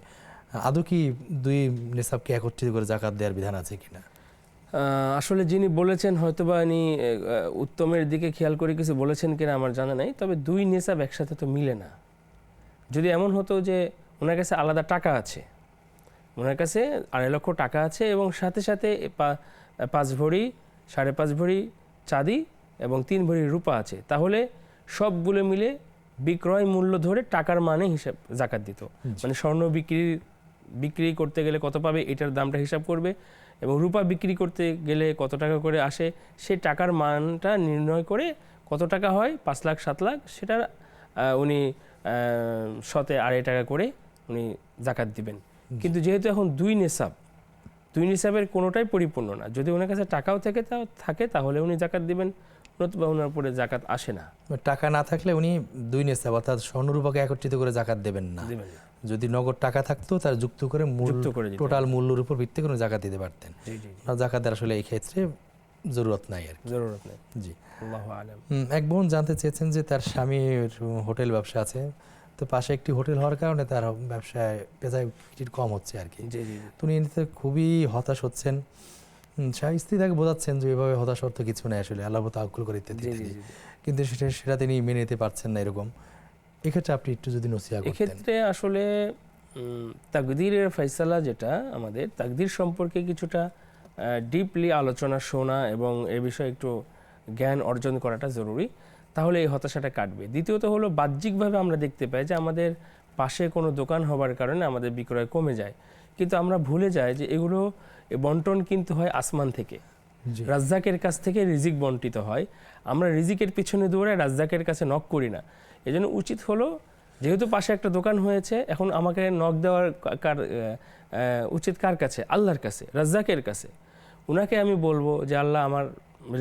[SPEAKER 1] আদৌ কি 2 নিসাবকে একত্রিত করে জাকাত দেওয়ার বিধান আছে কিনা?
[SPEAKER 2] আসলে যিনি বলেছেন হয়তোবা উনি উত্তমের দিকে খেয়াল করে কিছু বলেছেন কিনা আমার জানা নাই, তবে 2 নিসাব একসাথে তো মিলে না। যদি এমন হতো যে ওনার কাছে আলাদা টাকা আছে, ওনার কাছে 2.5 লক্ষ টাকা আছে এবং সাথে সাথে 5 ভরি 5.5 ভরি চাঁদি এবং 3 ভরি রূপা আছে, তাহলে সবগুলো মিলে বিক্রয় মূল্য ধরে টাকার মানে হিসাব জাকাত দিত। মানে স্বর্ণ বিক্রি করতে গেলে কত পাবে এটার দামটা হিসাব করবে, এবং রূপা বিক্রি করতে গেলে কত টাকা করে আসে সেই টাকার মানটা নির্ণয় করে কত টাকা হয় 5 লাখ 7 লাখ, সেটা উনি 2.5 টাকা করে উনি জাকাত দিবেন। কিন্তু যেহেতু এখন 2 নিসাবের কোনোটাই পরিপূর্ণ না, যদি ওনার কাছে টাকাও থাকে তাহলে উনি জাকাত দিবেন, নতুবা ওনার উপরে জাকাত আসে না।
[SPEAKER 1] টাকা না থাকলে উনি 2 নিসাব অর্থাৎ স্বর্ণ রূপাকে একত্রিত করে জাকাত দেবেন না। যদি নগদ টাকা থাকতো তার যুক্ত করে টোটাল মূল্যের উপর ভিত্তি করে জাকাত দিতে পারতেন। জাকাতের আসলে এই ক্ষেত্রে জরুরত নাই আর
[SPEAKER 2] জরুরত নেই।
[SPEAKER 1] জি,
[SPEAKER 2] আল্লাহু আলাম।
[SPEAKER 1] এক বোন জানতে চেয়েছেন যে তার স্বামীর হোটেল ব্যবসা আছে, তো পাশে একটি হোটেল হওয়ার কারণে তার ব্যবসায় পেঁচায় কম হচ্ছে আর কি, তো উনি এতে খুবই হতাশ হচ্ছেন। স্ত্রী তাকে বোঝাচ্ছেন যে এভাবে হতাশ হতে কিছু নেই, আসলে আল্লাহ তাওয়াক্কুল করে ইত্যাদি, কিন্তু সেটা তিনি মেনে নিতে পারছেন না এরকম। এক্ষেত্রে আপনি একটু যদি নসিহত করতেন।
[SPEAKER 2] এক্ষেত্রে আসলে তাকদীরের ফয়সালা, যেটা আমাদের তাকদীর সম্পর্কে কিছুটা ডিপলি আলোচনা শোনা এবং এ বিষয়ে একটু জ্ঞান অর্জন করাটা জরুরি, তাহলে এই হতাশাটা কাটবে। দ্বিতীয়ত হলো বাহ্যিকভাবে আমরা দেখতে পাই যে আমাদের পাশে কোনো দোকান হবার কারণে আমাদের বিক্রয় কমে যায়, কিন্তু আমরা ভুলে যাই যে এগুলো বন্টন কিন্তু হয় আসমান থেকে, রাজ্জাকের কাছ থেকে রিজিক বন্টিত হয়। আমরা রিজিকের পিছনে দৌড়ে রাজ্জাকের কাছে নক করি না। এজন্য উচিত হলো, যেহেতু পাশে একটা দোকান হয়েছে, এখন আমাকে নক দেওয়ার উচিত কার কাছে? আল্লাহর কাছে, রাজ্জাকের কাছে। উনাকে আমি বলবো যে আল্লাহ আমার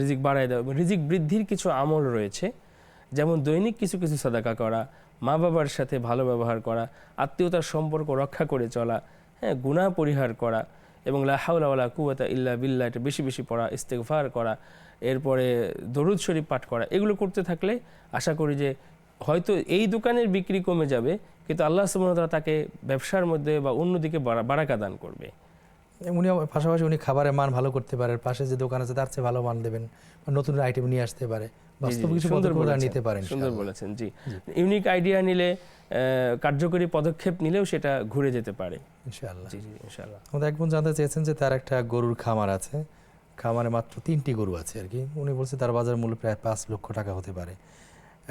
[SPEAKER 2] রিজিক বাড়ায় দাও। রিজিক বৃদ্ধির কিছু আমল রয়েছে, যেমন দৈনিক কিছু কিছু সাদাকা করা, মা বাবার সাথে ভালো ব্যবহার করা, আত্মীয়তার সম্পর্ক রক্ষা করে চলা, হ্যাঁ, গুনাহ পরিহার করা, এবং লা হাওলা ওয়ালা কুওয়াতা ইল্লা বিল্লাহ এটা বেশি বেশি পড়া, ইস্তেগফার করা, এরপরে দরুদ শরীফ পাঠ করা, এগুলো করতে থাকলে আশা করি যে হয়তো এই দোকানের বিক্রি কমে যাবে, কিন্তু আল্লাহ সুবহানাহু ওয়া তাআলা তাকে ব্যবসার মধ্যে বা অন্যদিকে বারাকা দান করবে।
[SPEAKER 1] উনি পাশাপাশি উনি খাবারের মান ভালো করতে পারে, পাশে যে দোকান আছে তার চেয়ে ভালো মান দেবেন, নতুন আইটেম নিয়ে আসতে পারে, বাস্তব কিছু পদক্ষেপ নিতে পারেন।
[SPEAKER 2] সুন্দর বলেছেন, জি। ইউনিক আইডিয়া নিলে, কার্যকরী পদক্ষেপ নিলেও সেটা ঘুরে যেতে পারে
[SPEAKER 1] ইনশাআল্লাহ।
[SPEAKER 2] জি জি ইনশাআল্লাহ।
[SPEAKER 1] আমাদের এক বোন জানতে চেয়েছেন যে তার একটা গরুর খামার আছে, খামারে মাত্র 3টি গরু আছে আর কি, উনি বলছে তার বাজার মূল্য প্রায় 5 লক্ষ টাকা হতে পারে,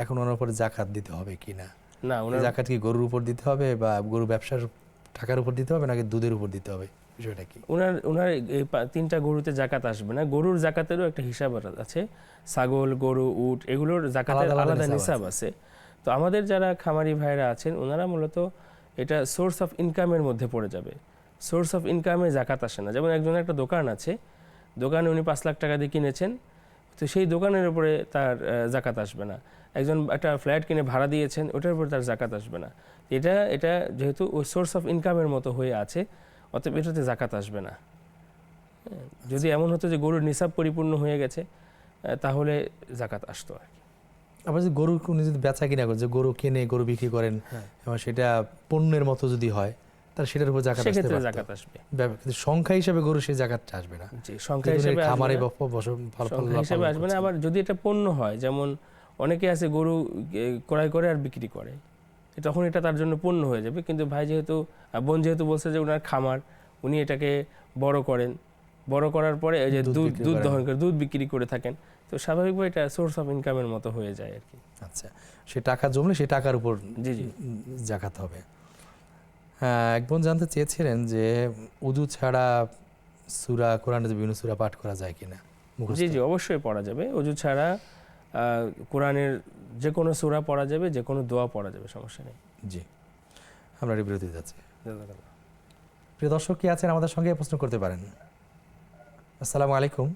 [SPEAKER 1] এখন ওনার উপরে জাকাত দিতে হবে কিনা?
[SPEAKER 2] না, ওনার
[SPEAKER 1] জাকাত কি গরুর উপর দিতে হবে বা গরু ব্যবসার টাকার উপর দিতে হবে নাকি দুধের উপর দিতে হবে, বিষয়টা কি?
[SPEAKER 2] ওনার এই 3টা গরুতে জাকাত আসবে না। গরুর জাকাতেরও একটা হিসাব আছে, ছাগল, গরু, উট এগুলোর জাকাতের আলাদা নিসাব আছে। তো আমাদের যারা খামারি ভাইরা আছেন ওনারা মূলত এটা সোর্স অফ ইনকামের মধ্যে পড়ে যাবে, সোর্স অফ ইনকামে জাকাত আসে না। যেমন একজনের একটা দোকান আছে, দোকানে উনি 5 লাখ টাকা দিয়ে কিনেছেন, তো সেই দোকানের উপরে তার জাকাত আসবে না। একজন একটা ফ্ল্যাট কিনে ভাড়া দিয়েছেন, ওটার উপরে তার জাকাত আসবে না। এটা এটা যেহেতু ওই সোর্স অফ ইনকামের মতো হয়ে আছে, অতএব এটাতে জাকাত আসবে না। যদি এমন হতো যে গরুর নিসাব পরিপূর্ণ হয়ে গেছে, তাহলে জাকাত আসতো আর কি।
[SPEAKER 1] আবার যে গরু উনি যদি বেচা কিনা করেন, যে গরু কিনে গরু বিক্রি করেন এবং সেটা পণ্যের মতো যদি হয়, তাহলে সেটার উপর জাকাত আসতে
[SPEAKER 2] সেক্ষেত্রে
[SPEAKER 1] পারত।
[SPEAKER 2] জাকাত আসবে।
[SPEAKER 1] কিন্তু সংখ্যা হিসেবে গরু সেই জাকাতটা আসবে না।
[SPEAKER 2] জি, সংখ্যা হিসেবে
[SPEAKER 1] খামারে
[SPEAKER 2] সংখ্যা হিসেবে আসবে না। আবার যদি এটা পণ্য হয়, যেমন অনেকে আছে গরু ক্রয় করে আর বিক্রি করে, তখন এটা তার জন্য পণ্য হয়ে যাবে। কিন্তু ভাই যেহেতু বোন যেহেতু বলছে যে ওনার খামার, উনি এটাকে বড় করেন, বড় করার পরে এই যে দুধ দহন করে দুধ বিক্রি করে থাকেন, তো স্বাভাবিকভাবে এটা সোর্স অফ ইনকামের মতো হয়ে যায় আর কি।
[SPEAKER 1] আচ্ছা, সে টাকা জমলে সেই টাকার উপর
[SPEAKER 2] জি জি
[SPEAKER 1] জাকাত হবে। হ্যাঁ, এক বোন জানতে চেয়েছিলেন যে উযু ছাড়া সূরা, কোরআনের বিভিন্ন সূরা পাঠ করা যায় কিনা?
[SPEAKER 2] জি জি অবশ্যই পড়া যাবে। ওযু ছাড়া কোরআনের যে কোনো সূরা পড়া যাবে, যে কোনো দোয়া পড়া যাবে, সমস্যা নেই।
[SPEAKER 1] জি, আমরা বিরতি যাচ্ছি। প্রিয় দর্শক কি আছেন আমাদের সঙ্গে, প্রশ্ন করতে পারেন। আসসালামু আলাইকুম।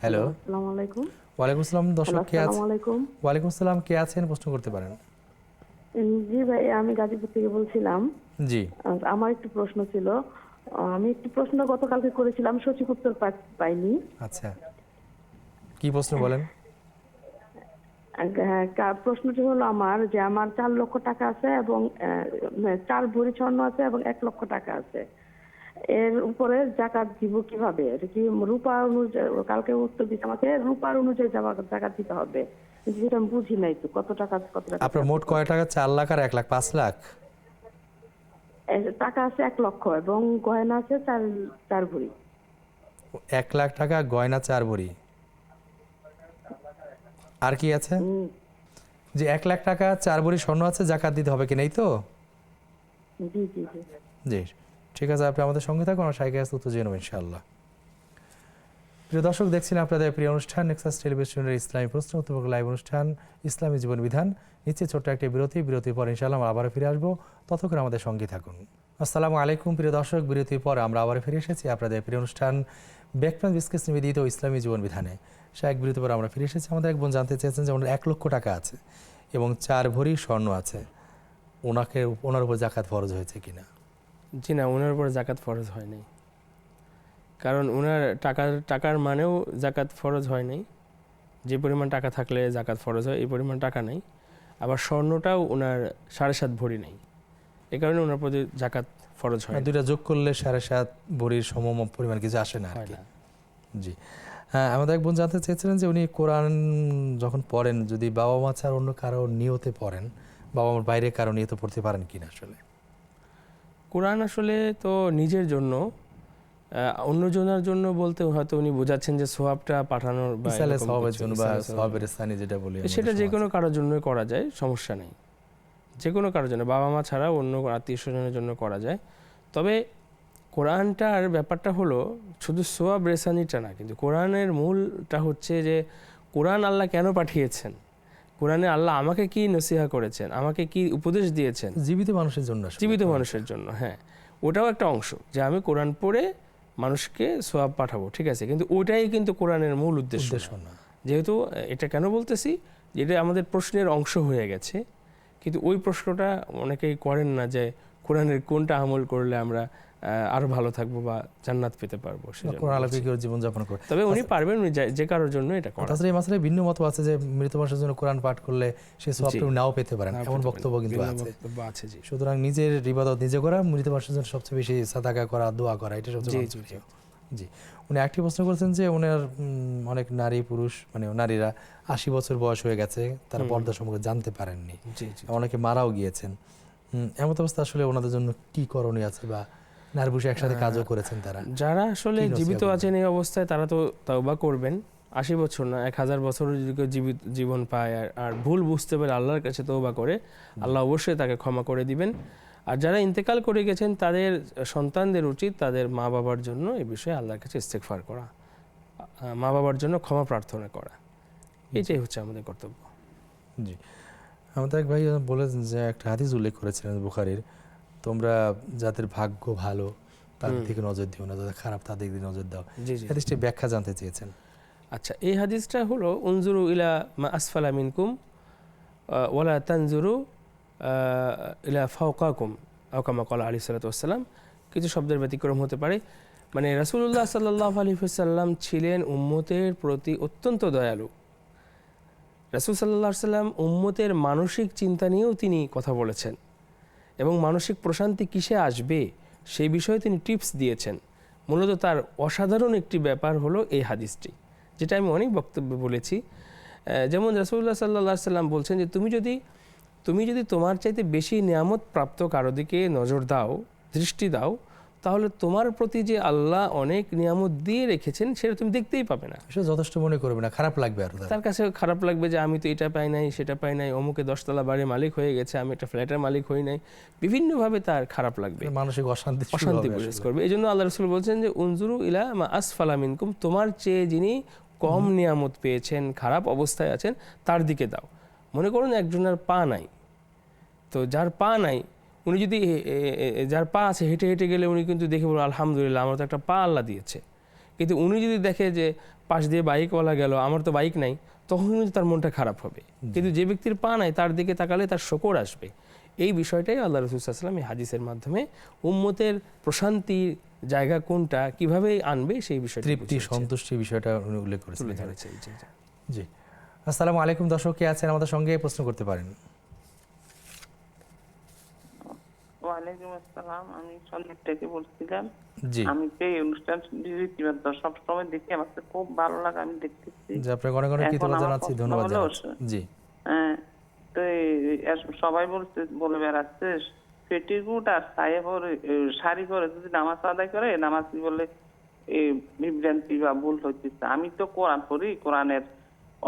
[SPEAKER 1] হ্যালো।
[SPEAKER 3] আসসালামু আলাইকুম।
[SPEAKER 1] ওয়ালাইকুম আসসালাম। দর্শক কে আছেন?
[SPEAKER 3] আসসালামু আলাইকুম।
[SPEAKER 1] ওয়ালাইকুম আসসালাম, কে আছেন, প্রশ্ন করতে পারেন।
[SPEAKER 3] জি ভাই, আমি গাজীপুর থেকে বলছিলাম।
[SPEAKER 1] জি,
[SPEAKER 3] আমার একটু প্রশ্ন ছিল। আমি একটু প্রশ্ন গতকালকে করেছিলাম, সঠিক উত্তর পাইনি।
[SPEAKER 1] আচ্ছা, কি প্রশ্ন বলেন।
[SPEAKER 3] প্রশ্নটি হলো আমার, যে আমার 4 লক্ষ টাকা আছে এবং 4 ভরি স্বর্ণ আছে এবং 1 লক্ষ টাকা আছে। এর উপরে জাকাত দিব কিভাবে? এটা কি রূপা অনুযায়ী? কালকে উত্তর দিতে আমাকে রূপার অনুযায়ী জাকাত দিতে হবে, কিন্তু যেটা আমি বুঝি নাই তো কত টাকা আছে, কত টাকা।
[SPEAKER 1] আপনার মোট কয় টাকা? 4 লাখ আর 1 লাখ, 5 লাখ
[SPEAKER 3] টাকা আছে 1 লক্ষ এবং গয়না আছে 4 ভরি।
[SPEAKER 1] 1 লাখ টাকা গয়না, 4 ভরি, আর কি আছে? যে 1 লাখ টাকা 4 ভরি স্বর্ণ আছে, জাকাত দিতে হবে কি নাই তো?
[SPEAKER 3] জি জি জি
[SPEAKER 1] জি, ঠিক আছে, আপনি আমাদের সঙ্গে থাকুন, আমরা শাইখের কাছে উত্তর জেনে নেব ইনশাআল্লাহ। প্রিয় দর্শক, দেখছেন আপনাদের প্রিয় অনুষ্ঠান নেক্সাস টেলিভিশনের ইসলামী প্রশ্ন উত্তর লাইভ অনুষ্ঠান ইসলামী জীবন বিধান। নিচে ছোট্ট একটি বিরতির পর ইনশাআল্লাহ আমরা আবার ফিরে আসবো, ততক্ষণ আমাদের সঙ্গে থাকুন। আসসালামু আলাইকুম প্রিয় দর্শক, বিরতির পর আমরা আবার ফিরে এসেছি আপনাদের প্রিয় অনুষ্ঠান ব্যাকপ্যান বিস্কেস নিবেদিত ইসলামী জীবন বিধানে। শাইখ বিরতির পর আমরা ফিরে এসেছি। আমাদের এক বোন জানতে চেয়েছেন যে ওনার 1 লক্ষ টাকা আছে এবং 4 ভরি স্বর্ণ আছে, ওনার উপর জাকাত ফরজ হয়েছে কিনা?
[SPEAKER 2] জি না, ওনার উপর জাকাত ফরজ হয় নাই, কারণ ওনার টাকার মানেও জাকাত ফরজ হয় নাই। যে পরিমাণ টাকা থাকলে জাকাত ফরজ হয়, এই পরিমাণ টাকা নেই। আবার স্বর্ণটাও ওনার 7.5 ভরি নেই, এই কারণে ওনার প্রতি জাকাত ফরজ হয়।
[SPEAKER 1] দুইটা যোগ করলে 7.5 ভরির সম পরিমাণ কিছু আসে না আর কি। জি, হ্যাঁ, আমাদের এক বোন জানতে চেয়েছিলেন যে উনি কোরআন যখন পড়েন, যদি বাবা মা ছাড়া অন্য কারো নিয়তে পড়েন, বাবা মার বাইরে কারো নিয়তে পড়তে পারেন কিনা? আসলে
[SPEAKER 2] কোরআন আসলে তো নিজের জন্য, অন্যজনের জন্য বলতে হয়তো উনি বোঝাচ্ছেন যে সোয়াবটা পাঠানোর বা
[SPEAKER 1] সওয়াবের জন্য বা সওয়াবের স্থানে যেটা বলি,
[SPEAKER 2] সেটা যে কোনো কারোর জন্যই করা যায়, সমস্যা নেই। যে কোনো কারোর জন্য, বাবা মা ছাড়া অন্য আত্মীয় স্বজনের জন্য করা যায়। তবে কোরআনটার ব্যাপারটা হলো শুধু সোয়াব রেসানিটা না, কিন্তু কোরআনের মূলটা হচ্ছে যে কোরআন আল্লাহ কেন পাঠিয়েছেন, কোরআনে আল্লাহ আমাকে কি নসিহা করেছেন, আমাকে কি উপদেশ দিয়েছেন
[SPEAKER 1] জীবিত মানুষের জন্য।
[SPEAKER 2] জীবিত মানুষের জন্য, হ্যাঁ, ওটাও একটা অংশ যে আমি কোরআন পড়ে মানুষকে সোয়াব পাঠাবো, ঠিক আছে, কিন্তু ওটাই কিন্তু কোরআনের মূল উদ্দেশ্য না। যেহেতু এটা কেন বলতেছি, যেটা আমাদের প্রশ্নের অংশ হয়ে গেছে, কিন্তু ওই প্রশ্নটা অনেকেই করেন না যে কোরআনের কোনটা আমল করলে আমরা আরো ভালো থাকবো বা জান্নাত পেতে পারবো,
[SPEAKER 1] জীবনযাপন করে।
[SPEAKER 2] তবে উনি পারবেন, উনি যে কারোর জন্য এটা করেন।
[SPEAKER 1] তাছাড়া এই মাসে ভিন্ন মত আছে যে মৃত মানুষের জন্য কোরআন পাঠ করলে সেই সওয়াবটা নাও পেতে পারেন, এমন বক্তব্য কিন্তু আছে। সুতরাং নিজের ইবাদত নিজে করা, মৃত মানুষের জন্য সবচেয়ে বেশি সাদাকা করা, দোয়া করা, এটা সবচেয়ে ভালো। জি, উনি একটি প্রশ্ন করেছেন যে ওনার অনেক নারী পুরুষ মানে নারীরা 80 বছর বয়স হয়ে গেছে, তারা পর্দা সম্পর্কে জানতে পারেননি, অনেকে মারাও গিয়েছেন। এমন অবস্থা আসলে ওনাদের জন্য কি করণীয় আছে, বা নারী পুরুষ একসাথে কাজও করেছেন তারা,
[SPEAKER 2] যারা আসলে জীবিত আছেন এই অবস্থায়, তারা তো তওবা করবেন। 80 বছর না, 1000 বছর যদি কেউ জীবন পায় আর ভুল বুঝতে পারে আল্লাহর কাছে তওবা করে, আল্লাহ অবশ্যই তাকে ক্ষমা করে দিবেন। আর যারা ইন্তেকাল করে গেছেন, তাদের সন্তানদের উচিত তাদের মা বাবার জন্য এই বিষয়ে আল্লাহর কাছে ইস্তেগফার করা, মা বাবার জন্য ক্ষমা প্রার্থনা করা, এটাই হচ্ছে আমাদের কর্তব্য।
[SPEAKER 1] জি, আমাদের এক ভাই বলেছেন যে একটা হাদিস উল্লেখ করেছিলেন বুখারীর, তোমরা যাদের ভাগ্য ভালো তার দিকে নজর দিও না, যাদের খারাপ তাদের দিকে নজর দাও।
[SPEAKER 2] জি জি।
[SPEAKER 1] হাদিসটি ব্যাখ্যা জানতে চেয়েছেন।
[SPEAKER 2] আচ্ছা, এই হাদিসটা হলো উনজুরু ইলা মা আসফালা মিনকুম ওয়ালা তানজুরু ইলা ফাওকাকুম আও কামা ক্বালা আলাইহিস সালাতু ওয়াস সালাম। কিছু শব্দের ব্যতিক্রম হতে পারে। মানে রাসূলুল্লাহ সাল্লাল্লাহু আলাইহি ওয়াসাল্লাম ছিলেন উম্মতের প্রতি অত্যন্ত দয়ালু। রাসূল সাল্লাল্লাহু আলাইহি ওয়াসাল্লাম উম্মতের মানসিক চিন্তা নিয়েও তিনি কথা বলেছেন এবং মানসিক প্রশান্তি কিসে আসবে সেই বিষয়ে তিনি টিপস দিয়েছেন। মূলত তার অসাধারণ একটি ব্যাপার হলো এই হাদিসটি, যেটা আমি অনেক বক্তব্যে বলেছি। যেমন রাসূলুল্লাহ সাল্লাল্লাহু আলাইহি ওয়াসাল্লাম বলছেন যে তুমি যদি তোমার চাইতে বেশি নিয়ামত প্রাপ্ত কারো দিকে নজর দাও, দৃষ্টি দাও, তাহলে তোমার প্রতি যে আল্লাহ অনেক নিয়ামত দিয়ে রেখেছেন সেটা তুমি দেখতেই পাবে না।
[SPEAKER 1] সেটা যথেষ্ট মনে করবে না, খারাপ লাগবে আর
[SPEAKER 2] তার কাছে খারাপ লাগবে যে আমি তো এটা পাই নাই, সেটা পাই নাই, অমুকে 10তলা বাড়ির মালিক হয়ে গেছে, আমি একটা ফ্ল্যাটের মালিক হই নাই। বিভিন্নভাবে তার খারাপ লাগবে,
[SPEAKER 1] মানসিক অশান্তি
[SPEAKER 2] বিশেষ করবে। এই জন্য আল্লাহ রাসূল বলছেন যে উনজুরু ইলা মা আসফালা মিনকুম, তোমার চেয়ে যিনি কম নিয়ামত পেয়েছেন, খারাপ অবস্থায় আছেন, তার দিকে দাও। মনে করুন একজনের পা নাই, তো যার পা নাই উনি যদি যার পা আছে হেঁটে হেঁটে গেলে উনি কিন্তু দেখে বলবেন আলহামদুলিল্লাহ আমার তো একটা পা আল্লাহ দিয়েছে। কিন্তু উনি যদি দেখে যে পাশ দিয়ে বাইকওয়ালা গেল, আমার তো বাইক নাই, তখন কিন্তু তার মনটা খারাপ হবে। কিন্তু যে ব্যক্তির পা নাই তার দিকে তাকালে তার শকর আসবে। এই বিষয়টাই আল্লাহ রাসূল সাল্লাল্লাহু আলাইহি ওয়াসাল্লাম এই হাদিসের মাধ্যমে উম্মতের প্রশান্তির জায়গা কোনটা, কিভাবে আনবে সেই বিষয়টা
[SPEAKER 1] তৃপ্তি সন্তুষ্টি বিষয়টা উনি উল্লেখ করেছেন।
[SPEAKER 2] তুলে ধরেছে। জি জি।
[SPEAKER 1] জি, আসসালামু আলাইকুম। দর্শক কে আছেন আমাদের সঙ্গে প্রশ্ন করতে পারেন।
[SPEAKER 9] ওয়ালাইকুম আসসালাম, আমি সন্দীপ থেকে বলছিলাম।
[SPEAKER 1] জি
[SPEAKER 9] আমি তো এই অনুষ্ঠান সব সময় দেখি, আমার তো খুব ভালো লাগে, আমি দেখতেছি।
[SPEAKER 1] জি, আপনাকে অনেক অনেক কৃতজ্ঞতা জানাচ্ছি, ধন্যবাদ জানাচ্ছি। জি
[SPEAKER 9] হ্যাঁ, তো সবাই বলে বেড়াচ্ছে পেটিকুট আর শাড়ি পরে যদি নামাজ আদায় করে, নামাজ কি বলে বিভ্রান্তি বা ভুল হচ্ছে। আমি তো কোরআন পড়ি, কোরআনের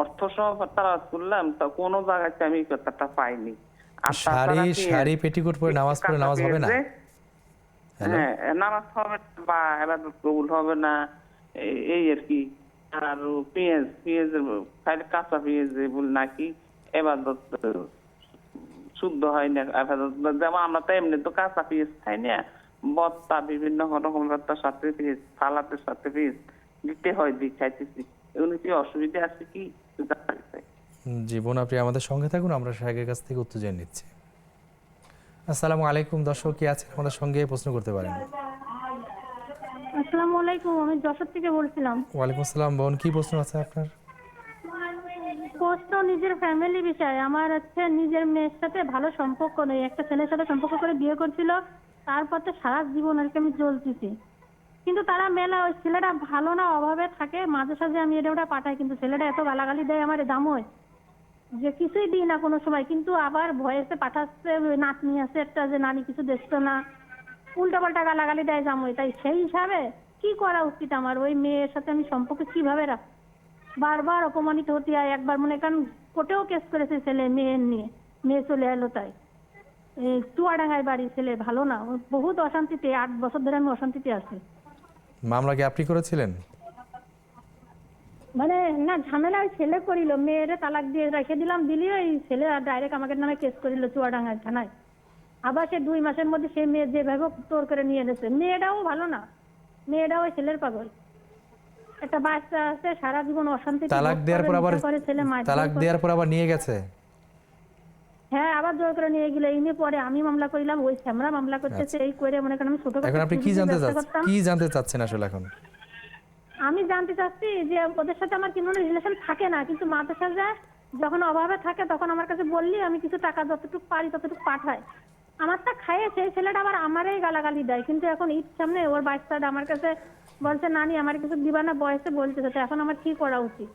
[SPEAKER 9] অর্থ সহ তারা করলাম, তো কোনো জায়গাতে আমি এই কথাটা পাইনি।
[SPEAKER 1] শাড়ি পেটিকোট পরে নামাজ পড়ে নামাজ হবে না?
[SPEAKER 9] হ্যাঁ, নামাজ হবে বা ইবাদত কবুল হবে না, এই আর কি। আর পেঁয়াজ খাইলে কাঁচা পেঁয়াজ বল নাকি ইবাদত শুদ্ধ হয় না। যেমন আমরা তো এমনি তো কাঁচা পেঁয়াজ খাই না, বত্তা বিভিন্ন রকম ভর্তার সাথে পেঁয়াজ, সালাদের সাথে পেঁয়াজ দিতে হয়, খাইতেছি। এগুলো কি অসুবিধা আছে কি?
[SPEAKER 1] জীবন, আপনি আমাদের সঙ্গে থাকুন, আমরা শাহের কাছ থেকে উত্তর জেনে নিচ্ছি। আসসালামু আলাইকুম। দর্শক কি আছে আমাদের সঙ্গে প্রশ্ন করতে পারেন।
[SPEAKER 3] আসসালামু আলাইকুম, আমি যশোর থেকে বলছিলাম।
[SPEAKER 1] ওয়ালাইকুম আসসালাম বোন, কি প্রশ্ন আছে আপনার?
[SPEAKER 3] প্রশ্ন নিজের ফ্যামিলি বিষয়ে। আমার হচ্ছে নিজের মেয়ের সাথে ভালো সম্পর্ক নেই, একটা ছেলের সাথে সম্পর্ক করে বিয়ে করছিল, তারপর তো সারা জীবন আর কি আমি চলতেছি। কিন্তু তারা মেলা, ওই ছেলেটা ভালো না, অভাবে থাকে, মাঝে সাঝে আমি এটা ওটা পাঠাই, কিন্তু ছেলেটা এত গালাগালি দেয় আমার দাম হয় যে কিছুই দিই না কোনো সময়। কিন্তু আবার ভয়েসে পাঠাচ্ছে, নাতনি আছে একটা, যে নানি কিছু দেখছো না, উল্টাপাল্টা গালাগালি দেয় জামই। তাই সেই হিসাবে কি করা উচিত আমার? ওই মেয়ের সাথে আমি সম্পর্ক কিভাবে রাখ? বারবার অপমানিত হতে হয়। একবার মনে করেন কোর্টেও কেস করেছে ছেলে মেয়ের নিয়ে, মেয়ে চলে এলো। তাই এই চুয়াডাঙ্গায় বাড়ি, ছেলে ভালো না, বহুত অশান্তিতে, 8 বছর ধরে আমি অশান্তিতে আছি।
[SPEAKER 1] মামলা কি আপনি করেছিলেন?
[SPEAKER 3] মানে না, ঝামেলা ওই ছেলে করিল, মেয়েরে তালাক দিয়ে রেখে দিলাম, দিলিও এই ছেলে ডাইরেক্ট আমাকে নামে কেস করিল চুয়াডাঙ্গায় থানায়। আবার সে 2 মাসের মধ্যে সে মেয়ে যেভাবে তোর করে নিয়ে এনেছে। মেয়েটাও ভালো না, মেয়েটাও ওই ছেলের পাগল। একটা বাচ্চা আছে, সারা জীবন অশান্তি।
[SPEAKER 1] তালাক দেওয়ার পর আবার নিয়ে গেছে?
[SPEAKER 3] হ্যাঁ, আবার জোর করে নিয়ে গেলে এনে পরে আমি মামলা করিলাম, ওই শ্যামরা মামলা করতেছে। এই করে মনে করেন আমি ছোট।
[SPEAKER 1] এখন আপনি কি জানতে চাচ্ছেন আসলে? এখন
[SPEAKER 3] আমি জানতে চাচ্ছি যে ওদের সাথে আমার কোনো রিলেশন থাকে না, কিন্তু মাঝে সাঝে যখন অভাবে থাকে তখন আমার কাছে বললি আমি কিছু টাকা যতটুকু পারি ততটুকু পাঠাই। আমারটা খাইয়ে সেই ছেলেটা আবার আমারই গালাগালি দেয়। কিন্তু এখন ঈদ সামনে, ওর বাচ্চাটা আমার কাছে বলছে নানি আমার কিছু দিবা না, বয়সে বলতেছে। এখন আমার কি করা উচিত?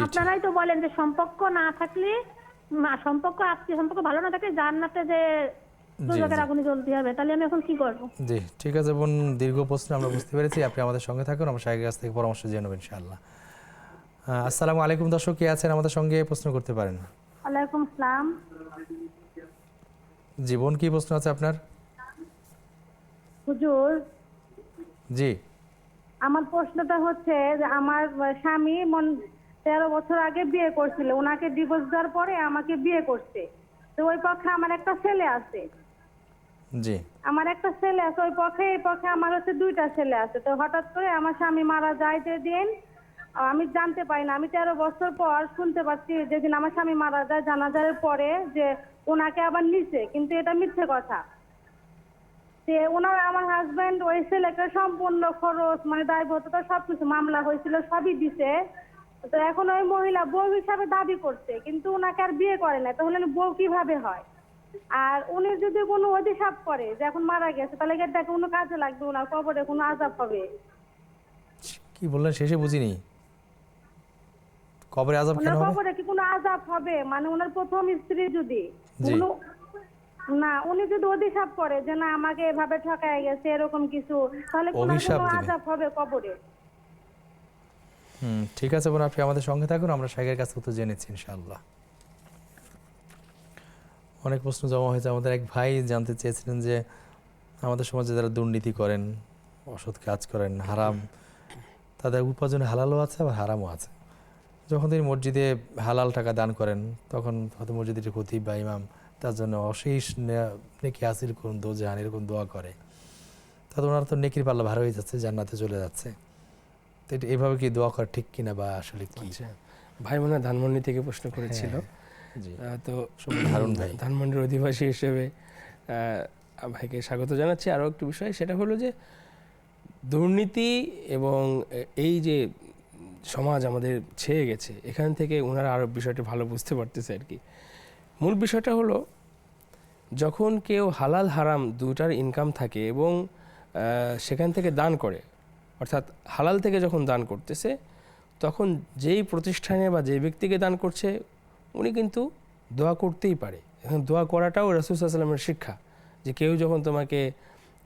[SPEAKER 3] আপনারাই তো বলেন যে সম্পর্ক না থাকলে, সম্পর্ক আত্মীয় সম্পর্ক ভালো না থাকলে জান্নাতে যে দুজকের আগুনে জ্বলতে হবে। তাহলে আমি এখন কি করবো?
[SPEAKER 1] জি ঠিক আছে বোন, দীর্ঘ প্রশ্ন আমরা বুঝতে পেরেছি। আপনি আমাদের সঙ্গে থাকুন, আমরা শাহের কাছ থেকে পরামর্শ জেনে নেব ইনশাআল্লাহ। আসসালামু আলাইকুম। দর্শক কে আছেন আমাদের সঙ্গে প্রশ্ন করতে পারেন।
[SPEAKER 3] ওয়ালাইকুম আসসালাম।
[SPEAKER 1] জীবন, কি প্রশ্ন আছে আপনার?
[SPEAKER 3] হুজুর,
[SPEAKER 1] জি,
[SPEAKER 3] আমার প্রশ্নটা হচ্ছে যে আমার স্বামী 13 বছর আগে বিয়ে করছিল, ওনাকে ডিভোর্স দেওয়ার পরে আমাকে বিয়ে করছে। তো ওই পক্ষে আমার একটা ছেলে আছে।
[SPEAKER 1] জি
[SPEAKER 3] আমার একটা ছেলে আছে ওই পক্ষে, এই পক্ষে আমার হচ্ছে 2টা ছেলে আছে। তো হঠাৎ করে আমার স্বামী মারা যায় যেদিন, আমি জানতে পারি না, আমি 13 বছর পর শুনতে পাচ্ছি যেদিন আমার স্বামী মারা যায় জানাজার পরে যে ওনাকে আবার নিছে, কিন্তু এটা মিথ্যে কথা। যে ওনার আমার হাজবেন্ড ওই ছেলেকে সম্পূর্ণ খরচ মানে দায়বদ্ধতা সবকিছু, মামলা হয়েছিল সবই দিছে। তো এখন ওই মহিলা বউ হিসাবে দাবি করছে, কিন্তু ওনাকে আর বিয়ে করে না, তাহলে বউ কিভাবে হয়? আর উনি যদি কোনো অভিশাপ করে যে এখন মারা গেছে, তাহলে এটা কোনো কাজে লাগবে, ওনার কবরে কোনো আযাব হবে।
[SPEAKER 1] কি বললেন শেষে বুঝিনি, কবরে আযাব কেন
[SPEAKER 3] ওনার
[SPEAKER 1] হবে?
[SPEAKER 3] কবরে কি কোনো আযাব হবে? মানে ওনার প্রথম স্ত্রী যদি
[SPEAKER 1] জি।
[SPEAKER 3] না উনি যদি অভিশাপ করে যে না আমাকে এভাবে ঠকায় গেছে এরকম কিছু, তাহলে কোনো
[SPEAKER 1] অভিশাপ দিবে।
[SPEAKER 3] আযাব হবে কবরে।
[SPEAKER 1] ঠিক আছে বোন, আপনি আমাদের সঙ্গে থাকুন, আমরা শাইখের কাছে উত্তর জেনেছি ইনশাআল্লাহ। অনেক প্রশ্ন জমা হয়েছে। আমাদের এক ভাই জানতে চেয়েছিলেন যে আমাদের সমাজে যারা দুর্নীতি করেন, অসৎ কাজ করেন, হারাম, তাদের উপার্জনে হালালও আছে আবার হারামও আছে। যখন তিনি মসজিদে হালাল টাকা দান করেন, তখন হয়তো মসজিদের খতিব বা ইমাম তার জন্য অশেষ নেকি হাসিল করুন দোজাহান এরকম দোয়া করে, তাতে ওনার তো নেকির পাল্লা ভার হয়ে যাচ্ছে, জান্নাতে চলে যাচ্ছে। তো এইভাবে কি দোয়া করা ঠিক কিনা বা আসলে কি?
[SPEAKER 2] ভাই মনে হয় ধানমন্ডি থেকে প্রশ্ন করেছিল।
[SPEAKER 1] জি
[SPEAKER 2] তো
[SPEAKER 1] হারুন ভাই,
[SPEAKER 2] ধানমন্ডির অধিবাসী হিসেবে ভাইকে স্বাগত জানাচ্ছি। আরও একটি বিষয়, সেটা হলো যে দুর্নীতি এবং এই যে সমাজ আমাদের ছেয়ে গেছে, এখান থেকে ওনারা আরও বিষয়টা ভালো বুঝতে পারতেছে আর কি। মূল বিষয়টা হলো যখন কেউ হালাল হারাম দুটার ইনকাম থাকে এবং সেখান থেকে দান করে, অর্থাৎ হালাল থেকে যখন দান করতেছে, তখন যেই প্রতিষ্ঠানে বা যে ব্যক্তিকে দান করছে উনি কিন্তু দোয়া করতেই পারে। এখন দোয়া করাটাও রাসূল সাল্লাল্লাহু আলাইহি ওয়াসাল্লামের শিক্ষা, যে কেউ যখন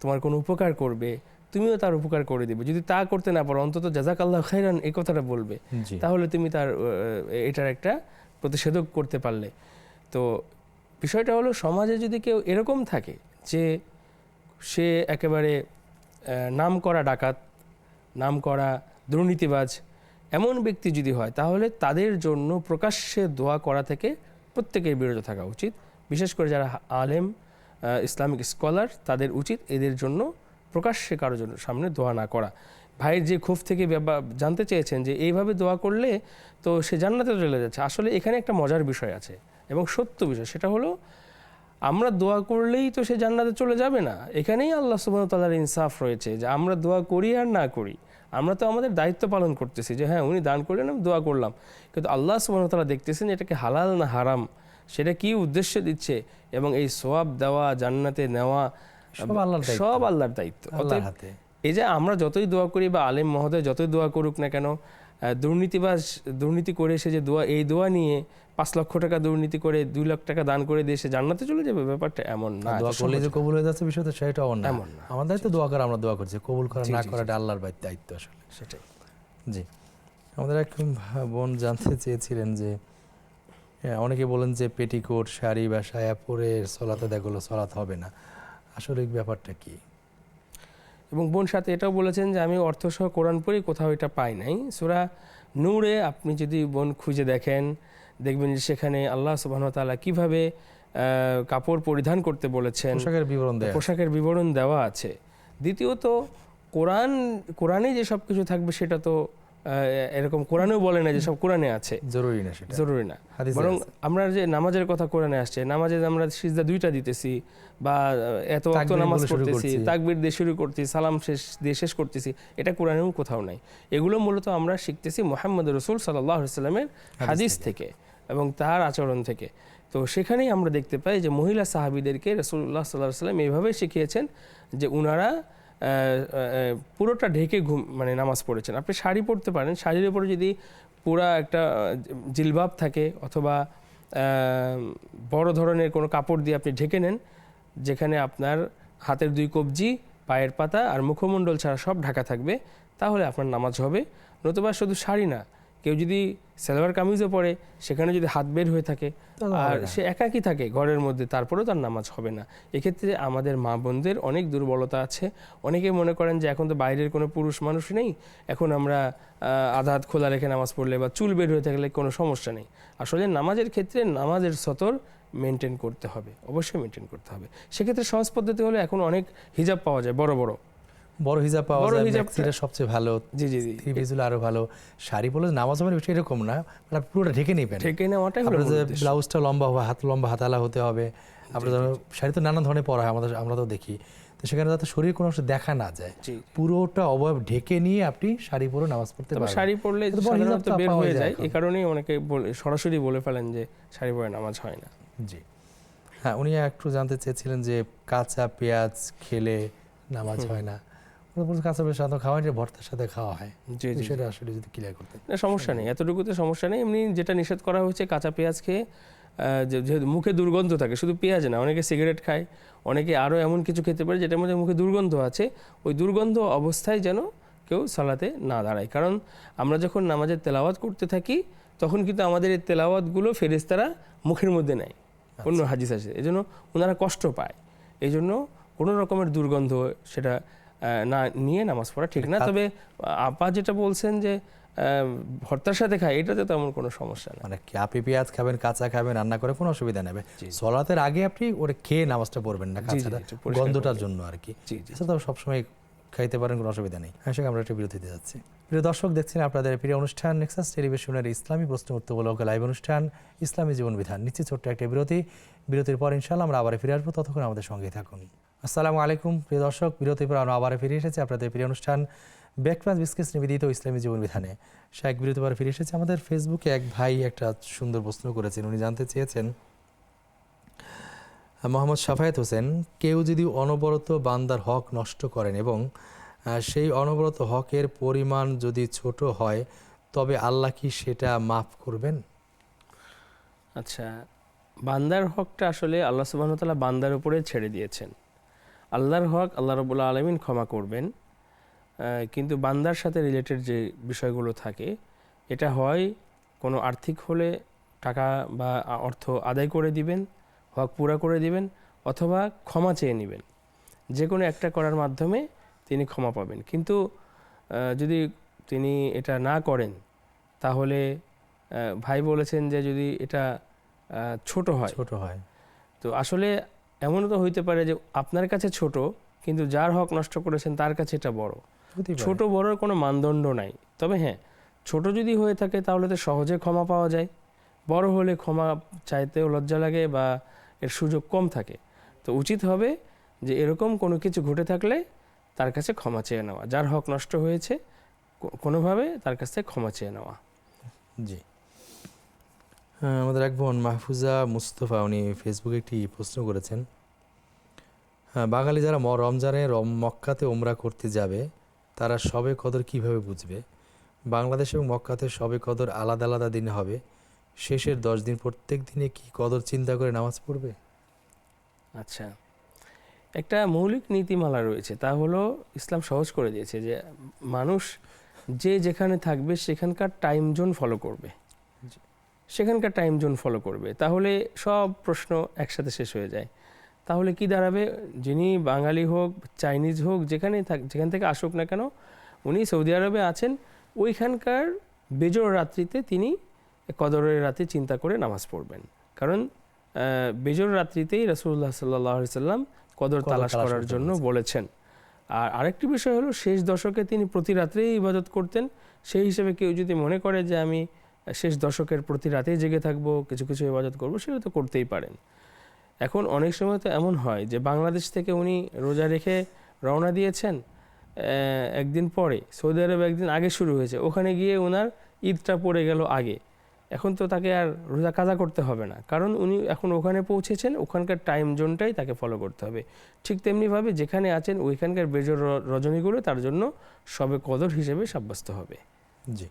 [SPEAKER 2] তোমার কোনো উপকার করবে তুমিও তার উপকার করে দিবে। যদি তা করতে না পারো অন্তত জাযাকাল্লাহু খাইরান এই কথাটা বলবে, তাহলে তুমি তার এটার একটা প্রতিষেধক করতে পারলে। তো বিষয়টা হলো সমাজে যদি কেউ এরকম থাকে যে সে একেবারে নাম করা ডাকাত, নাম করা দুর্নীতিবাজ, এমন ব্যক্তি যদি হয়, তাহলে তাদের জন্য প্রকাশ্যে দোয়া করা থেকে প্রত্যেকের বিরত থাকা উচিত। বিশেষ করে যারা আলেম, ইসলামিক স্কলার, তাদের উচিত এদের জন্য প্রকাশ্যে কারোর জন্য সামনে দোয়া না করা। ভাইয়ের যে ক্ষোভ থেকে জানতে চেয়েছেন যে এইভাবে দোয়া করলে তো সে জান্নাতে চলে যাচ্ছে, আসলে এখানে একটা মজার বিষয় আছে এবং সত্য বিষয়, সেটা হলো আমরা দোয়া করলেই তো সে জান্নাতে চলে যাবে না। এখানেই আল্লাহ সুবহানাহু ওয়া তাআলার ইনসাফ রয়েছে যে আমরা দোয়া করি আর না করি, আমরা তো আমাদের দায়িত্ব পালন করতেছি যে হ্যাঁ উনি দান করলেন আমি দোয়া করলাম, কিন্তু আল্লাহ সুবহানাহু ওয়া তাআলা দেখতেছেন এটাকে হালাল না হারাম, সেটা কি উদ্দেশ্যে দিচ্ছে, এবং এই সওয়াব দেওয়া, জান্নাতে নেওয়া সব আল্লাহর দায়িত্ব। অতএব এই যে আমরা যতই দোয়া করি বা আলেম মহোদয় যতই দোয়া করুক না কেন, দুর্নীতি করে সে যে দোয়া, এই দোয়া নিয়ে 5 লক্ষ টাকা দুর্নীতি করে 2 লাখ টাকা দান করে দিয়ে সে জান্নাতে চলে যাবে, ব্যাপারটা এমন না।
[SPEAKER 1] দোয়া করলে যে কবুল হয়ে যাচ্ছে বিষয়টা সেটাও না। আমাদের তো দোয়া করা, আমরা দোয়া করছি, কবুল করা না করাটা আল্লাহর দায়িত্ব আসলে,
[SPEAKER 2] সেটাই।
[SPEAKER 1] জি, আমাদের এক বোন জানতে চেয়েছিলেন যে অনেকে বলেন যে পেটিকোট, শাড়ি বা সায়া পরে সলাতে দেখলো সলাত হবে না, আসলে ব্যাপারটা কি?
[SPEAKER 2] এবং বোন সাথে এটাও বলেছেন যে আমি অর্থসহ কোরআন পড়ি, কোথাও এটা পাই নাই। সূরা নূরে আপনি যদি বোন খুঁজে দেখেন, দেখবেন যে সেখানে আল্লাহ সুবহানাহু ওয়া তাআলা কিভাবে কাপড় পরিধান করতে বলেছেন, পোশাকের বিবরণ দেওয়া আছে। দ্বিতীয়ত কোরআনে যে সব কিছু থাকবে সেটা তো এরকম কোরআনেও বলে না যে সব কোরআনে আছে,
[SPEAKER 1] জরুরি না, সেটা
[SPEAKER 2] জরুরি না। বরং আমরা যে নামাজের কথা কোরআনে আসছে, নামাজে আমরা সিজদা 2টা দিতেছি বা এত ওয়াক্ত নামাজ পড়তেছি, তাকবীর দিয়ে শুরু করতেছি, সালাম দিয়ে শেষ করতেছি, এটা কোরআনেও কোথাও নাই। এগুলো মূলত আমরা শিখতেছি মুহাম্মদ রাসূল সাল্লাল্লাহু আলাইহি ওয়াসাল্লামের হাদিস থেকে এবং তার আচরণ থেকে। তো সেখানেই আমরা দেখতে পাই যে মহিলা সাহাবীদেরকে রাসূলুল্লাহ সাল্লাল্লাহু আলাইহি ওয়াসাল্লাম এইভাবে শিখিয়েছেন যে উনারা পুরোটা ঢেকে মানে নামাজ পড়েছেন। আপনি শাড়ি পরতে পারেন, শাড়ির উপরে যদি পুরা একটা জিলবাব থাকে অথবা বড় ধরনের কোনো কাপড় দিয়ে আপনি ঢেকে নেন, যেখানে আপনার হাতের 2 কবজি, পায়ের পাতা আর মুখমণ্ডল ছাড়া সব ঢাকা থাকবে, তাহলে আপনার নামাজ হবে। নতুবা শুধু শাড়ি না, কেউ যদি সালোয়ার কামিজও পরে, সেখানে যদি হাত বের হয়ে থাকে আর সে একাকী থাকে ঘরের মধ্যে, তারপরেও তার নামাজ হবে না। এক্ষেত্রে আমাদের মা বোনদের অনেক দুর্বলতা আছে। অনেকে মনে করেন যে এখন তো বাইরের কোনো পুরুষ মানুষ নেই, এখন আমরা আধা হাত খোলা রেখে নামাজ পড়লে বা চুল বের হয়ে থাকলে কোনো সমস্যা নেই। আসলে নামাজের ক্ষেত্রে নামাজের সতর মেনটেন করতে হবে, অবশ্যই মেনটেন করতে হবে। সেক্ষেত্রে সহজ পদ্ধতি হলো এখন অনেক হিজাব পাওয়া যায়, বড় বড়
[SPEAKER 1] হিজাব পাওয়া
[SPEAKER 2] বড়
[SPEAKER 1] যায়,
[SPEAKER 2] হিজাবটা-
[SPEAKER 1] ম্যাক্সিটা সবচেয়ে ভালো,
[SPEAKER 2] জি জি জি
[SPEAKER 1] থ্রি পিসগুলো আরো ভালো। শাড়ি পরলে নামাজ হবে বিষয় এরকম না, মানে আপনি পুরোটা ঢেকে নেবেন।
[SPEAKER 2] ঢেকে নেওয়াটাই হলো
[SPEAKER 1] আপনার
[SPEAKER 2] মূল
[SPEAKER 1] যে
[SPEAKER 2] উদ্দেশ্য।
[SPEAKER 1] ব্লাউজটা লম্বা হবে, হাত লম্বা হাতালা হতে হবে। আপনার ধরো শাড়ি তো নানান ধরনের পরা হয়, আমরা তো দেখি, তো সেখানে যাতে শরীর কোনো অংশ দেখা না যায়,
[SPEAKER 2] জি।
[SPEAKER 1] পুরোটা অবয়ব ঢেকে নিয়ে আপনি শাড়ি পরে নামাজ পড়তে
[SPEAKER 2] তবে
[SPEAKER 1] পারবেন।
[SPEAKER 2] শাড়ি পরলে
[SPEAKER 1] কিন্তু বড় হিজাব
[SPEAKER 2] সাধারণত
[SPEAKER 1] তো
[SPEAKER 2] বের
[SPEAKER 1] পাওয়া
[SPEAKER 2] হয়ে
[SPEAKER 1] যায়
[SPEAKER 2] যায়,
[SPEAKER 1] এখন।
[SPEAKER 2] এই কারণেই অনেকে সরাসরি বলে ফেলেন যে শাড়ি পরে নামাজ হয় না।
[SPEAKER 1] জি হ্যাঁ, উনি একটু জানতে চেয়েছিলেন যে কাঁচা পেঁয়াজ খেলে নামাজ হয় না। উনি বলছেন কাঁচা পেঁয়াজ সাধারণত খাওয়া হয় না, ভর্তার সাথে খাওয়া হয়।
[SPEAKER 2] জি জি
[SPEAKER 1] বিষয়টা আসলে যদি ক্লিয়ার করতেন।
[SPEAKER 2] না, সমস্যা নেই, এতটুকুতে সমস্যা নেই। এমনি যেটা নিষেধ করা হচ্ছে কাঁচা পেঁয়াজ খেয়ে, যেহেতু মুখে দুর্গন্ধ থাকে, শুধু পেঁয়াজ না, অনেকে সিগারেট খায়, অনেকে আরও এমন কিছু খেতে পারে যেটার মধ্যে মুখে দুর্গন্ধ আছে, ওই দুর্গন্ধ অবস্থায় যেন কেউ সালাতে না দাঁড়ায়। কারণ আমরা যখন নামাজের তেলাওয়াত করতে থাকি তখন কিন্তু আমাদের এই তেলাওয়াতগুলো ফেরেশতারা মুখের মধ্যে নেয়, অন্য হাদিস আছে, এই জন্য ওনারা কষ্ট পায়। এই জন্য কোনো রকমের দুর্গন্ধ সেটা না নিয়ে নামাজ পড়া ঠিক না। তবে আপা যেটা বলছেন যে ভর্তার সাথে খায়, এটাতে তেমন কোনো সমস্যা না।
[SPEAKER 1] মানে কি আপনি পেঁয়াজ খাবেন, কাঁচা খাবেন, রান্না করে কোনো অসুবিধা নেবে। সলাতের আগে আপনি ওটা খেয়ে নামাজটা পড়বেন না, কাঁচাটা
[SPEAKER 2] একটু পরিষ্কার
[SPEAKER 1] গন্ধটার জন্য আর কি।
[SPEAKER 2] জি জি
[SPEAKER 1] এছাড়া তো সবসময় খাইতে পারেন, কোনো অসুবিধা নেই। হ্যাঁ, আমরা একটা বিরতিতে যাচ্ছি। প্রিয় দর্শক, দেখছেন আপনাদের প্রিয় অনুষ্ঠান নেক্সাস টেলিভিশনের ইসলামী প্রশ্ন উত্তরমূলক লাইভ অনুষ্ঠান ইসলামী জীবন বিধান। নিচ্ছে ছোট্ট একটা বিরতির পর ইনশাআল্লাহ আমরা আবার ফিরে আসবো, ততক্ষণ আমাদের সঙ্গেই থাকুন। আসসালামু আলাইকুম প্রিয় দর্শক, বিরতির পর আমরা আবার ফিরে এসেছি আপনাদের প্রিয় অনুষ্ঠান ব্রেকফাস্ট বিস্কিটস নিবেদিত ইসলামী জীবন বিধানে। শায়েখ বিরতির পর ফিরে এসেছে। আমাদের ফেসবুকে এক ভাই একটা সুন্দর প্রশ্ন করেছেন। উনি জানতে চেয়েছেন, মোহাম্মদ শাফায়েত হোসেন, কেউ যদি অনবরত বান্দার হক নষ্ট করেন এবং সেই অনবরত হকের পরিমাণ যদি ছোট হয়, তবে আল্লাহ কি সেটা মাফ করবেন?
[SPEAKER 2] আচ্ছা, বান্দার হকটা আসলে আল্লাহ সুবহানাহু ওয়া তাআলা বান্দার উপরে ছেড়ে দিয়েছেন। আল্লাহর হক আল্লাহ রাব্বুল আলামিন ক্ষমা করবেন, কিন্তু বান্দার সাথে রিলেটেড যে বিষয়গুলো থাকে, এটা হয় কোনো আর্থিক হলে টাকা বা অর্থ আদায় করে দিবেন, হক পুরা করে দিবেন, অথবা ক্ষমা চেয়ে নেবেন। যে কোনো একটা করার মাধ্যমে তিনি ক্ষমা পাবেন। কিন্তু যদি তিনি এটা না করেন, তাহলে ভাই বলেছেন যে যদি এটা ছোট হয়, তো আসলে এমনও তো হইতে পারে যে আপনার কাছে ছোট, কিন্তু যার হক নষ্ট করেছেন তার কাছে এটা বড়। ছোট বড়র কোনো মানদণ্ড নাই। তবে হ্যাঁ, ছোট যদি হয়ে থাকে তাহলে তো সহজে ক্ষমা পাওয়া যায়, বড় হলে ক্ষমা চাইতেও লজ্জা লাগে বা এর সুযোগ কম থাকে। তো উচিত হবে যে এরকম কোনো কিছু ঘটে থাকলে তার কাছে ক্ষমা চেয়ে নেওয়া, যার হক নষ্ট হয়েছে কোনোভাবে তার কাছ থেকে ক্ষমা চেয়ে নেওয়া।
[SPEAKER 1] জি, আমাদের এক বোন মাহফুজা মুস্তফা, উনি ফেসবুকে একটি প্রশ্ন করেছেন। বাঙালি যারা রমজানে মক্কাতে ওমরা করতে যাবে, তারা শবে কদর কিভাবে বুঝবে? বাংলাদেশ এবং মক্কাতে শবে কদর আলাদা আলাদা দিনে হবে, শেষের 10 দিন প্রত্যেক দিনে কি কদর চিন্তা করে নামাজ পড়বে?
[SPEAKER 2] আচ্ছা, একটা মৌলিক নীতিমালা রয়েছে, তা হলো ইসলাম সহজ করে দিয়েছে যে মানুষ যে যেখানে থাকবে সেখানকার টাইম জোন ফলো করবে, তাহলে সব প্রশ্ন একসাথে শেষ হয়ে যায়। তাহলে কি দাঁড়াবে, যিনি বাঙালি হোক, চাইনিজ হোক, যেখান থেকে আসুক না কেন, উনি সৌদি আরবে আছেন, ওইখানকার বেজোড় রাত্রিতে তিনি কদরের রাতে চিন্তা করে নামাজ পড়বেন। কারণ বেজোড় রাত্রিতেই রাসূলুল্লাহ সাল্লাল্লাহু আলাইহি সাল্লাম কদর তালাশ করার জন্য বলেছেন। আর আরেকটি বিষয় হলো, শেষ দশকে তিনি প্রতি রাত্রেই ইবাদত করতেন। সেই হিসেবে কেউ যদি মনে করে যে আমি শেষ দশকের প্রতি রাতেই জেগে থাকবো, কিছু কিছু ইবাদত করবো, সেটা তো করতেই পারেন। এখন অনেক সময় তো এমন হয় যে বাংলাদেশ থেকে উনি রোজা রেখে রওনা দিয়েছেন, একদিন পরে সৌদি আরবে একদিন আগে শুরু হয়েছে, ওখানে গিয়ে ওনার ঈদটা পড়ে গেল আগে। এখন তো তাকে আর রোজা কাজা করতে হবে না, কারণ উনি এখন ওখানে পৌঁছেছেন, ওখানকার টাইম জোনটাই তাকে ফলো করতে হবে। ঠিক তেমনিভাবে যেখানে আছেন ওইখানকার বেজোর রজনীগুলো তার জন্য সবে কদর হিসেবে সাব্যস্ত হবে।
[SPEAKER 1] জি,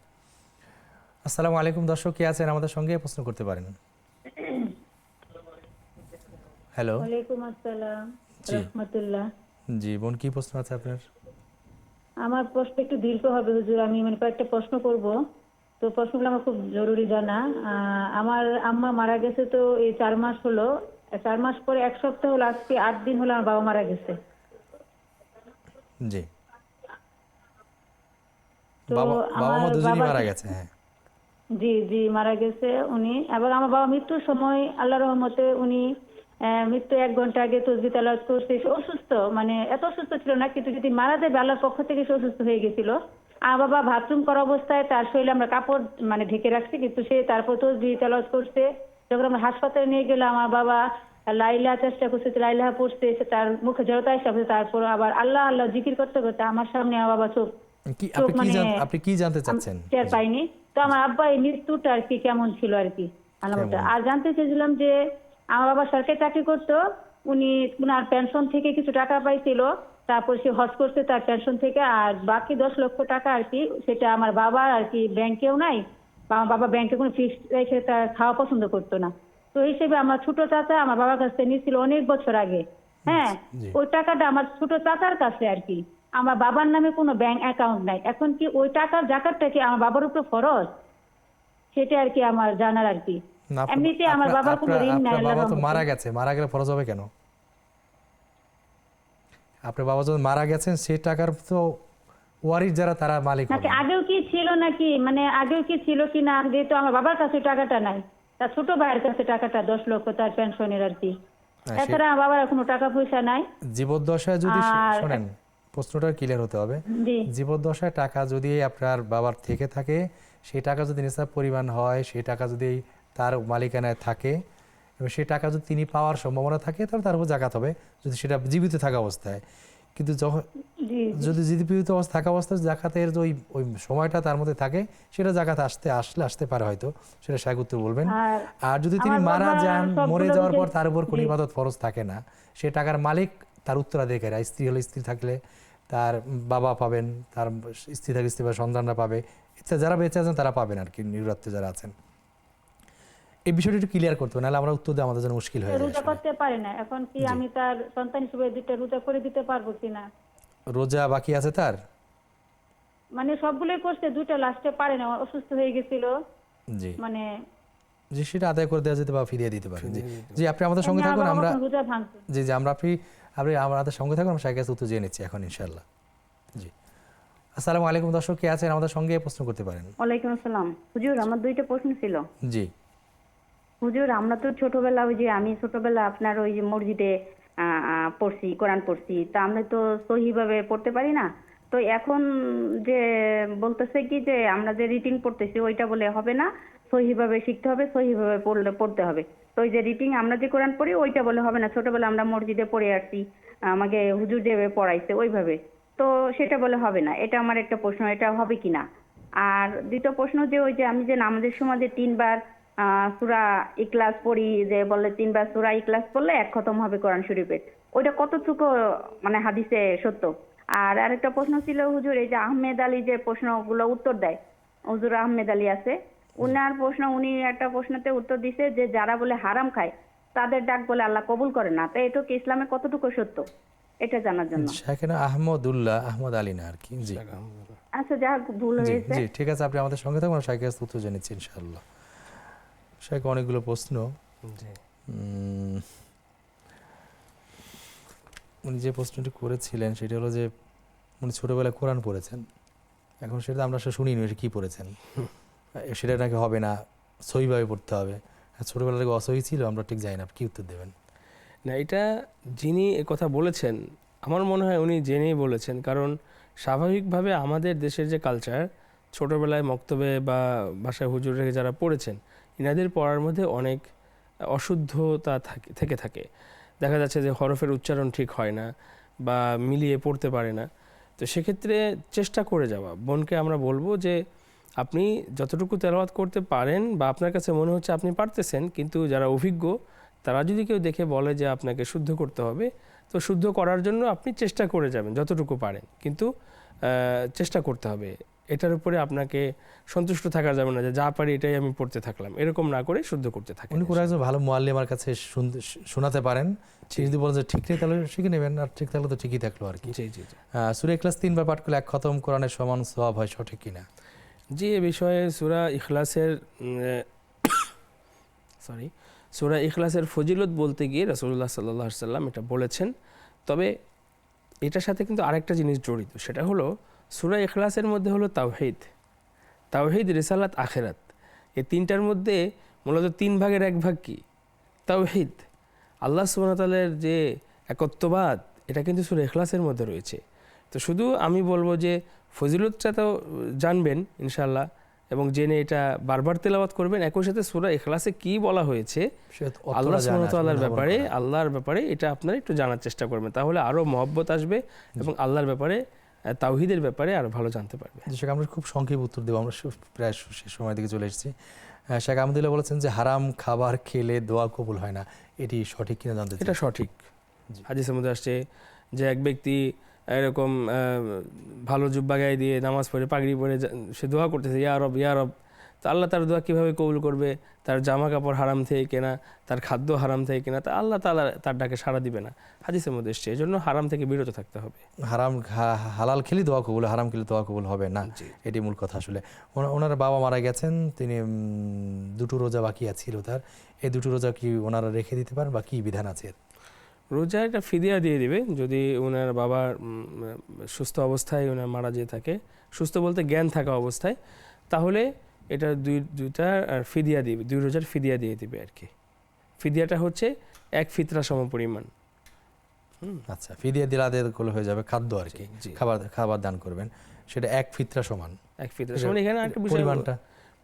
[SPEAKER 1] আসসালামু আলাইকুম দর্শক, কে আছেন আমাদের সঙ্গে প্রশ্ন করতে পারেন। হ্যালো,
[SPEAKER 10] ওয়ালাইকুম আসসালাম রাহমাতুল্লাহ।
[SPEAKER 1] জি বোন, কি প্রশ্ন আছে আপনার?
[SPEAKER 10] আমার প্রশ্ন একটু দীর্ঘ হবে হুজুর, আমি কয়েকটা প্রশ্ন করব। তো প্রশ্নগুলো আমার খুব জরুরি জানা। আমার আম্মা মারা গেছে, তো এই 4 মাস হলো, 4 মাস পরে 1 সপ্তাহ হলো, আজকে 8 দিন হলো আমার বাবা মারা গেছে।
[SPEAKER 1] জি,
[SPEAKER 10] তো
[SPEAKER 1] বাবা মা দুজনেই
[SPEAKER 10] বাবা-
[SPEAKER 1] মারা গেছে। হ্যাঁ,
[SPEAKER 10] জি জি মারা গেছে উনি। এবং আমার বাবা মৃত্যুর সময় আল্লাহ রহমতে উনি মৃত্যু 1 ঘন্টা আগে তসবিহ তেলাওয়াত করছে। সে অসুস্থ, মানে এত অসুস্থ ছিল না, কিন্তু যদি মারা যাবে আল্লাহর পক্ষ থেকে সে অসুস্থ হয়ে গেছিল। আর বাবা বাথরুম করা অবস্থায় তার শরীরে আমরা কাপড় মানে ঢেকে রাখছি, কিন্তু সে তারপর তসবিহ তেলাওয়াত করছে। যখন আমরা হাসপাতালে নিয়ে গেলাম, আমার বাবা লাইলা চেষ্টা করছে, লাইলা পড়ছে, সে তার মুখে জড়তা এসে, তারপর আবার আল্লাহ আল্লাহ জিকির করতে করতে আমার সামনে আমার বাবা চোখ
[SPEAKER 1] আপনি কি জানতে চাচ্ছেন?
[SPEAKER 10] টের পাইনি। তো আমার আব্বা এই মৃত্যুটা আর কি কেমন ছিল আর কি আলামতটা। আর জানতে চেয়েছিলাম যে আমার বাবা সরকারি চাকরি করতো, উনি ওনার পেনশন থেকে কিছু টাকা পাইছিল, তারপর সে হজ করছে তার পেনশন থেকে, আর বাকি 10 লক্ষ টাকা আর কি সেটা আমার বাবার আর কি ব্যাংকেও নাই, বা আমার বাবা ব্যাংকে কোনো ফিক্সড রেখে তার খাওয়া পছন্দ করতো না। তো হিসেবে আমার ছোট চাচা আমার বাবার কাছ থেকে নিয়েছিল অনেক বছর আগে। হ্যাঁ, ওই টাকাটা আমার ছোট চাচার কাছে আর কি। আমার বাবার নামে কোনো ব্যাংক অ্যাকাউন্ট নাই। এখন কি ওই টাকার জাকাতটা কি আমার বাবার উপর ফরজ, সেটা আর কি আমার জানার আর কি। এমনিতে আমার বাবার কোনো ঋণ নাই।
[SPEAKER 1] বাবা তো মারা গেছে, মারা গেলে ফরজ হবে কেন? আপনার বাবা যখন মারা গেছেন সেই টাকার তো ওয়ারিশ যারা তারা মালিক
[SPEAKER 10] নাকি আগেও কি ছিল, নাকি মানে আগেও কি ছিল কি না, যেহেতু আমার বাবার কাছে টাকাটা নাই, তার ছোট ভাইয়ের কাছে টাকাটা 10 লক্ষ তার পেনশনের আর কি। এছাড়া আমার বাবার কোনো টাকা পয়সা নাই।
[SPEAKER 1] জীবদ্দশায় যদি শুনেন, প্রশ্নটা ক্লিয়ার হতে হবে। জীবদ্দশায় টাকা যদি আপনার বাবার থেকে থাকে, সেই টাকা যদি নিসাব পরিমাণ হয়, সেই টাকা যদি তার মালিকানায় থাকে এবং সেই টাকা যদি তিনি পাওয়ার সম্ভাবনা থাকে, তাহলে তার উপর জাকাত হবে, যদি সেটা জীবিত থাকা অবস্থায়। কিন্তু যখন যদি জীবিত থাকা অবস্থায় জাকাতের ওই সময়টা তার মধ্যে থাকে, সেটা জাকাত আসতে পারে হয়তো, সেটা শায়েখ উত্তর বলবেন। আর যদি তিনি মারা যান, মরে যাওয়ার পর তার উপর কোনো ইবাদত ফরজ থাকে না, সে টাকার মালিক তার উত্তরাধিকারী। স্ত্রী হলে স্ত্রী থাকলে তার বাবা পাবেন, তার স্ত্রী থাকলে স্ত্রী বা সন্তানরা পাবে, ইচ্ছা যারা বেঁচে আছেন তারা পাবেন আর কি, নিরাপত্তা যারা আছেন। এই বিষয়টা একটু ক্লিয়ার করতে হবে, নাহলে আমরা উত্তর দেওয়া আমাদের জন্য মুশকিল হয়ে যায়।
[SPEAKER 10] রোজা করতে পারে না, এখন কি আমি তার সন্তান হিসেবে দুটো রোজা করে দিতে পারবো কিনা?
[SPEAKER 1] রোজা বাকি আছে তার,
[SPEAKER 10] মানে সবগুলোই করছে, দুটো লাস্টে পারে না, অসুস্থ হয়ে গেছিল।
[SPEAKER 1] জি
[SPEAKER 10] মানে
[SPEAKER 1] জি, সেটা আদায় করে দেওয়া যেতে বা ফিরিয়ে দিতে পারেন। জি, আপনি আমাদের সঙ্গে থাকুন, আমরা জি আপনি আমাদের সঙ্গে থাকুন, আমরা শায়েখের উত্তর জেনে নিচ্ছি এখন ইনশাআল্লাহ। জি, আসসালামু আলাইকুম। দর্শক কে আছেন আমাদের সঙ্গে প্রশ্ন করতে পারেন।
[SPEAKER 11] ওয়ালাইকুম আসসালাম। হুজুর, আমার 2টা প্রশ্ন ছিল।
[SPEAKER 1] জি
[SPEAKER 11] হুজুর, আমরা তো ছোটবেলা আমি ছোটবেলা আপনার ওই যে মসজিদে পড়ছি, কোরআন পড়ছি, তা আমরা তো সহিভাবে পড়তে পারি না। তো এখন যে বলতেছে কি যে আমরা যে রিটিং পড়তেছি ওইটা বলে হবে না, সহিভাবে শিখতে হবে, সহিভাবে পড়তে হবে। তো ওই যে রিটিং আমরা যে কোরআন পড়ি ওইটা বলে হবে না, ছোটবেলা আমরা মসজিদে পড়ে আসছি, আমাকে হুজুর যেভাবে পড়াইছে ওইভাবে, তো সেটা বলে হবে না। এটা আমার একটা প্রশ্ন, এটা হবে কিনা। আর দ্বিতীয় প্রশ্ন যে ওই যে আমি যে নামাজের সময় যে 3 বার সূরা ইখলাস পড়ি, যে বলে 3 বার সূরা ইখলাস পড়লে 1 খতম হবে কোরআন শরীফের, ওইটা কতটুকু মানে হাদিসে সত্য? আর আরেকটা প্রশ্ন ছিল হুজুর, এই যে আহমেদ আলী যে প্রশ্নগুলো উত্তর দেয়, হুজুর আহমেদ আলী আছে, উনার প্রশ্ন, উনি একটা প্রশ্নতে উত্তর দিছে যে যারা বলে হারাম খায় তাদের ডাক বলে আল্লাহ কবুল করে না, তাই এটা কি ইসলামে কতটুকু সত্য, এটা জানার জন্য।
[SPEAKER 1] শায়েখ আহমদ আলী না আর কি। জি
[SPEAKER 11] আচ্ছা, যা ভুল হয়েছে।
[SPEAKER 1] জি ঠিক আছে, আপনি আমাদের সঙ্গে থাকুন, শায়েখের উত্তর জেনে নিচ্ছি ইনশাআল্লাহ। শায়েখ অনেকগুলো প্রশ্ন। উনি যে প্রশ্নটি করেছিলেন সেটা হলো যে উনি ছোটবেলায় কোরআন পড়েছেন, এখন সেটা আমরা শুনিনি কি পড়েছেন, সেটা নাকি হবে না, সহিভাবে পড়তে হবে। ছোটবেলা থেকে অসহি ছিল, আমরা ঠিক জানি না, কি উত্তর দেবেন?
[SPEAKER 2] না, এটা যিনি কথা বলেছেন আমার মনে হয় উনি জেনেই বলেছেন, কারণ স্বাভাবিকভাবে আমাদের দেশের যে কালচার, ছোটোবেলায় মক্তবে বা বাসায় হুজুর রেখে যারা পড়েছেন, ইনাদের পড়ার মধ্যে অনেক অশুদ্ধতা থেকে থাকে। দেখা যাচ্ছে যে হরফের উচ্চারণ ঠিক হয় না বা মিলিয়ে পড়তে পারে না। তো সেক্ষেত্রে চেষ্টা করে যাওয়া, বোনকে আমরা বলবো যে আপনি যতটুকু তেলাওয়াত করতে পারেন বা আপনার কাছে মনে হচ্ছে আপনি পারতেছেন, কিন্তু যারা অভিজ্ঞ তারা যদি কেউ দেখে বলে যে আপনাকে শুদ্ধ করতে হবে, তো শুদ্ধ করার জন্য আপনি চেষ্টা করে যাবেন যতটুকু পারেন, কিন্তু চেষ্টা করতে হবে। এটার উপরে আপনাকে সন্তুষ্ট থাকা যাবে না যে যা পারি এটাই আমি পড়তে থাকলাম, এরকম না করে শুদ্ধ করতে থাকেন।
[SPEAKER 1] উনি কোনো একজন ভালো মুআল্লিমের কাছে শোনাতে পারেন, যদি বলেন যে ঠিক নেই তাহলে শিখে নেবেন, আর ঠিক থাকলে তো ঠিকই থাকলো আর কি।
[SPEAKER 2] জি জি জি।
[SPEAKER 1] সূরা ইখলাস 3 বার পাঠ করলে 1 খতম কোরআনের সমান সওয়াব হয়, সঠিক কিনা?
[SPEAKER 2] জি, এ বিষয়ে সূরা ইখলাসের ফজিলত বলতে গিয়ে রাসূলুল্লাহ সাল্লাল্লাহু আলাইহি ওয়াসাল্লাম এটা বলেছেন। তবে এটার সাথে কিন্তু আরেকটা জিনিস জড়িত, সেটা হলো সূরা ইখলাসের মধ্যে হলো তাওহীদ, রিসালাত, আখিরাত। এই তিনটার মধ্যে মূলত 3 ভাগের 1 ভাগ কি? তাওহীদ, আল্লাহ সুবহানাহু ওয়া তাআলার যে একত্ববাদ, এটা কিন্তু সূরা ইখলাসের মধ্যে রয়েছে। তো শুধু আমি বলবো যে ফজিলতটা তো জানবেন ইনশাআল্লাহ, এবং জেনে এটা বারবার তেলাওয়াত করবেন। একই সাথে সূরা ইখলাসে কি বলা হয়েছে আল্লাহ সুবহানাহু ওয়া তাআলার ব্যাপারে, আল্লাহর ব্যাপারে, এটা আপনারা একটু জানার চেষ্টা করবেন, তাহলে আরো মহব্বত আসবে এবং আল্লাহর ব্যাপারে, তাওহীদের ব্যাপারে আরো ভালো জানতে পারবে।
[SPEAKER 1] শেখ, আমরা খুব সংক্ষেপে উত্তর দেবো, আমরা প্রায় শেষ সময় দিকে চলে এসেছি। শেখ আহমদুল্লাহ বলেছেন যে হারাম খাবার খেলে দোয়া কবুল হয় না, এটি সঠিক কিনা জানতে চাই।
[SPEAKER 2] এটা সঠিক। হাদিসের মধ্যে আসছে যে এক ব্যক্তি এরকম ভালো জুব্বা গায়ে দিয়ে নামাজ পড়ে পাগড়ি পরে সে দোয়া করতেছে, ইয়া রব ইয়া রব, তো আল্লাহ তার দোয়া কীভাবে কবুল করবে? তার জামা কাপড় হারাম থেকে কেনা, তার খাদ্য হারাম থেকে কেনা, তা আল্লাহ তাআলা তার ডাকে সাড়া দিবে না, হাদিসের মধ্যে এসছে। এই জন্য হারাম থেকে বিরত থাকতে হবে।
[SPEAKER 1] হারাম হালাল খেলে দোয়া কবুল, হারাম খেলে দোয়া কবুল হবে না, এটি মূল কথা। আসলে ওনার বাবা মারা গেছেন, তিনি 2টো রোজা বাকি ছিল তার, এই 2টো রোজা কি ওনারা রেখে দিতে পারেন বা কি বিধান আছে?
[SPEAKER 2] রোজা এটা ফিদিয়া দিয়ে দিবে যদি ওনার বাবার সুস্থ অবস্থায় ওনার মারা যেয়ে থাকে, সুস্থ বলতে জ্ঞান থাকা অবস্থায়, তাহলে এটা দুইটা ফিদিয়া দিবে, 2 রোজার ফিদিয়া দিয়ে দিবে আর কি। ফিদিয়াটা হচ্ছে 1 ফিতরা সম পরিমাণ।
[SPEAKER 1] আচ্ছা, ফিদিয়া দিলে আদায় করলে হয়ে যাবে, খাদ্য আর কি, খাবার দান করবেন, সেটা 1 ফিতরা সমান।
[SPEAKER 2] 1 ফিতরা সমান। এখানে একটা বিষয়,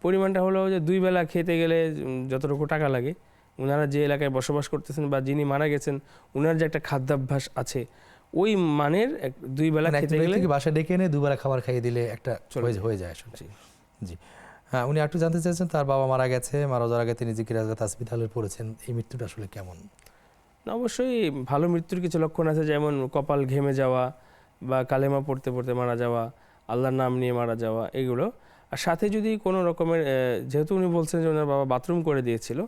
[SPEAKER 2] পরিমাণটা হলো যে 2 বেলা খেতে গেলে যতটুকু টাকা লাগে, ওনারা যে এলাকায় বসবাস করতেছেন বা যিনি মারা গেছেন, ওনার যে একটা খাদ্যাভ্যাস আছে, ওই মানের 2 বেলা খেতে গেলে
[SPEAKER 1] বাসায় ডেকে এনে 2 বেলা খাবার খাইয়ে দিলে একটা হয়ে যায় আসলে। জি, হ্যাঁ, উনি একটু জানতে চাইছেন তার বাবা মারা গেছে, মারা যাওয়ার আগে তিনি জিকির আজকার তাসবিহ তাহলিল পড়েছেন, এই মৃত্যুটা আসলে কেমন?
[SPEAKER 2] অবশ্যই ভালো মৃত্যুর কিছু লক্ষণ আছে, যেমন কপাল ঘেমে যাওয়া বা কালেমা পড়তে পড়তে মারা যাওয়া, আল্লাহর নাম নিয়ে মারা যাওয়া, এগুলো। আর সাথে যদি কোনো রকমের, যেহেতু উনি বলছেন যে ওনার বাবা বাথরুম করে দিয়েছিল,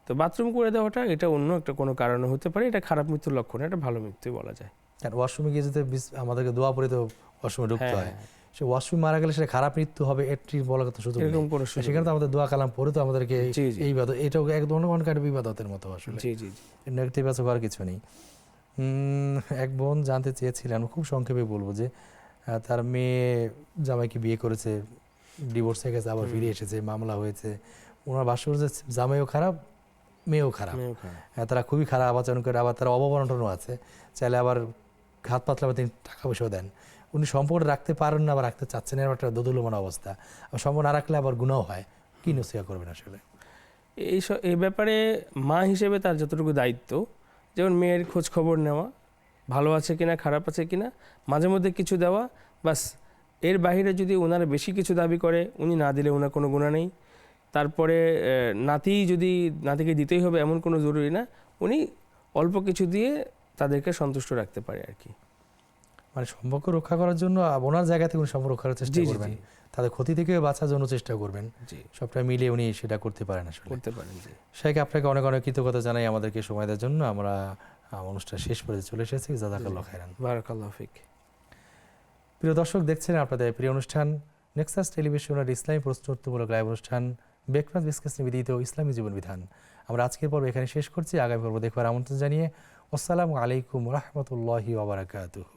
[SPEAKER 2] তো বাথরুম করে দেওয়াটা এটা অন্য একটা কোনো কারণে হতে পারে, এটা খারাপ মৃত্যুর লক্ষণ, এটা ভালো মৃত্যু বলা যায়।
[SPEAKER 1] আর ওয়াশরুমে গিয়ে যদি আমাদেরকে দোয়া পড়ে তো ওয়াশরুমে ঢুকতে হয়, সে ওয়াশরুম মারা গেলে সেটা খারাপ মৃত্যু হবে এটি বলার কথা সুযোগ নেই। সেখানে তো আমাদের দোয়া কালাম পড়ে তো আমাদেরকে এই ইবাদত, এটাও এক ধরনের কাটা ইবাদতের মতো আসলে, নেগেটিভ আছে হওয়ার কিছু নেই। এক বোন জানতে চেয়েছিলেন, খুব সংক্ষেপে বলবো, যে তার মেয়ে জামাইকে বিয়ে করেছে, ডিভোর্স হয়ে গেছে, আবার ফিরে এসেছে, মামলা হয়েছে, ওনার ভাষ্য যে জামাইও খারাপ মেয়েও খারাপ, তারা খুবই খারাপ আচরণ করে, আবার তারা অবমাননাও আছে, চাইলে আবার হাত পাতলে আবার তিনি টাকা পয়সাও দেন। উনি সম্পর্ক রাখতে পারেন না, আবার রাখতে চাচ্ছেন, এর একটা দোদুল্যমান অবস্থা। সম্পর্ক না রাখলে আবার গুনাহ হয়, কি নসিহত করবেন আসলে?
[SPEAKER 2] এই ব্যাপারে মা হিসেবে তার যতটুকু দায়িত্ব, যেমন মেয়ের খোঁজ খবর নেওয়া, ভালো আছে কিনা, খারাপ আছে কিনা, মাঝে মধ্যে কিছু দেওয়া, বাস। এর বাইরে যদি ওনারা বেশি কিছু দাবি করে, উনি না দিলে ওনার কোনো গুনাহ নেই। তারপরে নাতিকে দিতেই হবে এমন কোনো জরুরি না, উনি অল্প কিছু দিয়ে তাদেরকে সন্তুষ্ট রাখতে পারে আর কি।
[SPEAKER 1] মানে সম্পর্ক রক্ষা করার জন্য ওনার জায়গা থেকে উনি সম্পর্ক রক্ষার চেষ্টা করবেন, তাদের ক্ষতি থেকে বাঁচার জন্য চেষ্টা করবেন, সবটা মিলিয়ে উনি সেটা করতে পারেন আসলে, করতে পারেন। শেখ, আপনাকে অনেক অনেক কৃতজ্ঞতা জানাই আমাদেরকে সময় দেওয়ার জন্য। আমরা অনুষ্ঠান শেষ পর্যায়ে চলে এসেছি। জাযাকাল্লাহু খাইরান।
[SPEAKER 2] বারাকাল্লাহু ফিক।
[SPEAKER 1] প্রিয় দর্শক, দেখছেন আপনাদের প্রিয় অনুষ্ঠান নেক্সাস টেলিভিশনের ইসলামী প্রশ্নোত্তরমূলক লাইভ অনুষ্ঠান ব্রেকফাস্ট বিসকাস নিবেদিত ইসলামী জীবন বিধান। আমরা আজকের পর্ব এখানে শেষ করছি। আগামী পর্ব দেখবার আমন্ত্রণ জানিয়ে আসসালামু আলাইকুম ওয়া রাহমাতুল্লাহি ওয়া বারাকাতুহু।